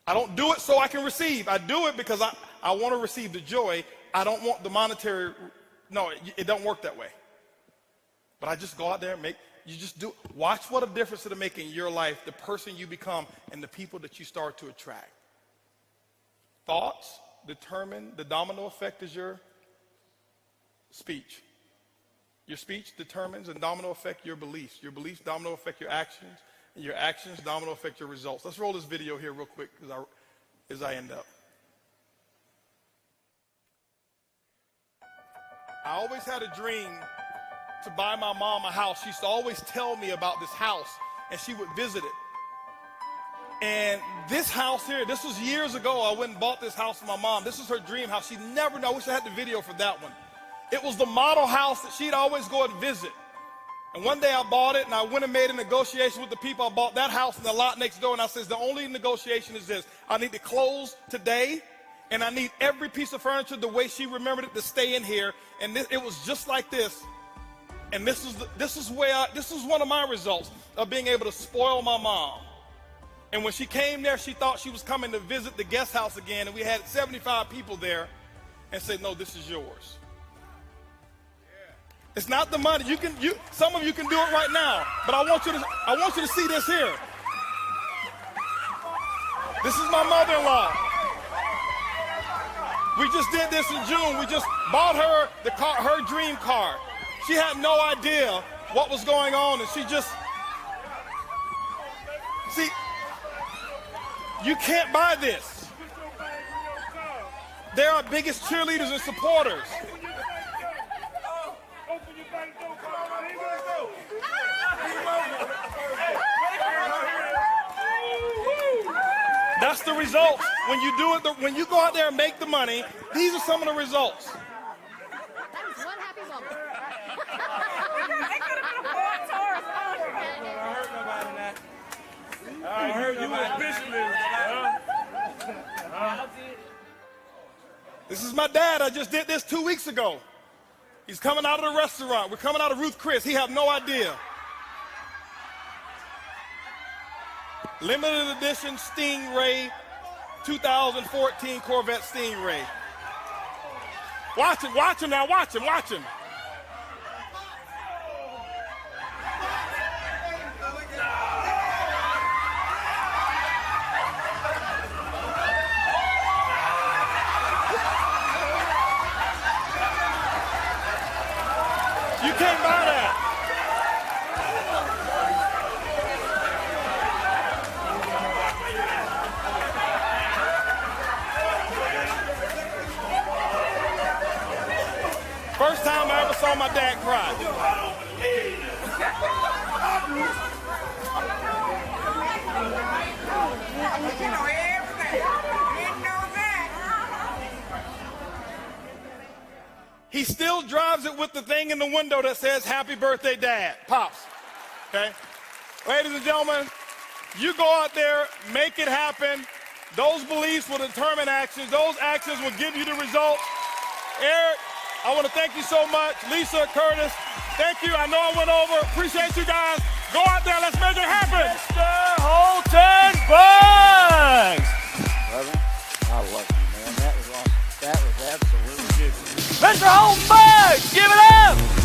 I don't do it so I can receive. I do it because I want to receive the joy. I don't want the monetary. No, it don't work that way. But I just go out there and watch what a difference it'll make in your life, the person you become, and the people that you start to attract. Thoughts determine, the domino effect is your speech. Your speech determines and domino affect your beliefs. Your beliefs domino affect your actions, and your actions domino affect your results. Let's roll this video here real quick as I end up. I always had a dream to buy my mom a house. She used to always tell me about this house, and she would visit it. And this house here, this was years ago. I went and bought this house for my mom. This is her dream house. She never knew. I wish I had the video for that one. It was the model house that she'd always go and visit. And one day I bought it, and I went and made a negotiation with the people. I bought that house and the lot next door, and I says, the only negotiation is this. I need to close today, and I need every piece of furniture the way she remembered it to stay in here. And it was just like this. And this is one of my results of being able to spoil my mom. And when she came there, she thought she was coming to visit the guest house again, and we had 75 people there, and said, no, this is yours. It's not the money. Some of you can do it right now, but I want you to see this here. This is my mother-in-law. We just did this in June. We just bought her her dream car. She had no idea what was going on, and see, you can't buy this. They're our biggest cheerleaders and supporters. That's the results. When you do it, when you go out there and make the money, these are some of the results. That is one happy moment. I heard you officially. This is my dad. I just did this 2 weeks ago. He's coming out of the restaurant. We're coming out of Ruth Chris. He had no idea. Limited edition Stingray, 2014 Corvette Stingray. Watch him now, watch him. can't buy that. First time I ever saw my dad cry. He still drives it with the thing in the window that says, "Happy birthday, Dad." Pops. Okay? Ladies and gentlemen, you go out there, make it happen. Those beliefs will determine actions. Those actions will give you the results. Eric, I want to thank you so much. Lisa, Curtis, thank you. I know I went over. Appreciate you guys. Go out there. Let's make it happen. Mr. Holton Buggs. Brother, I love you, man. That was awesome. That was absolutely good. Mr. Holton Buggs, give it up.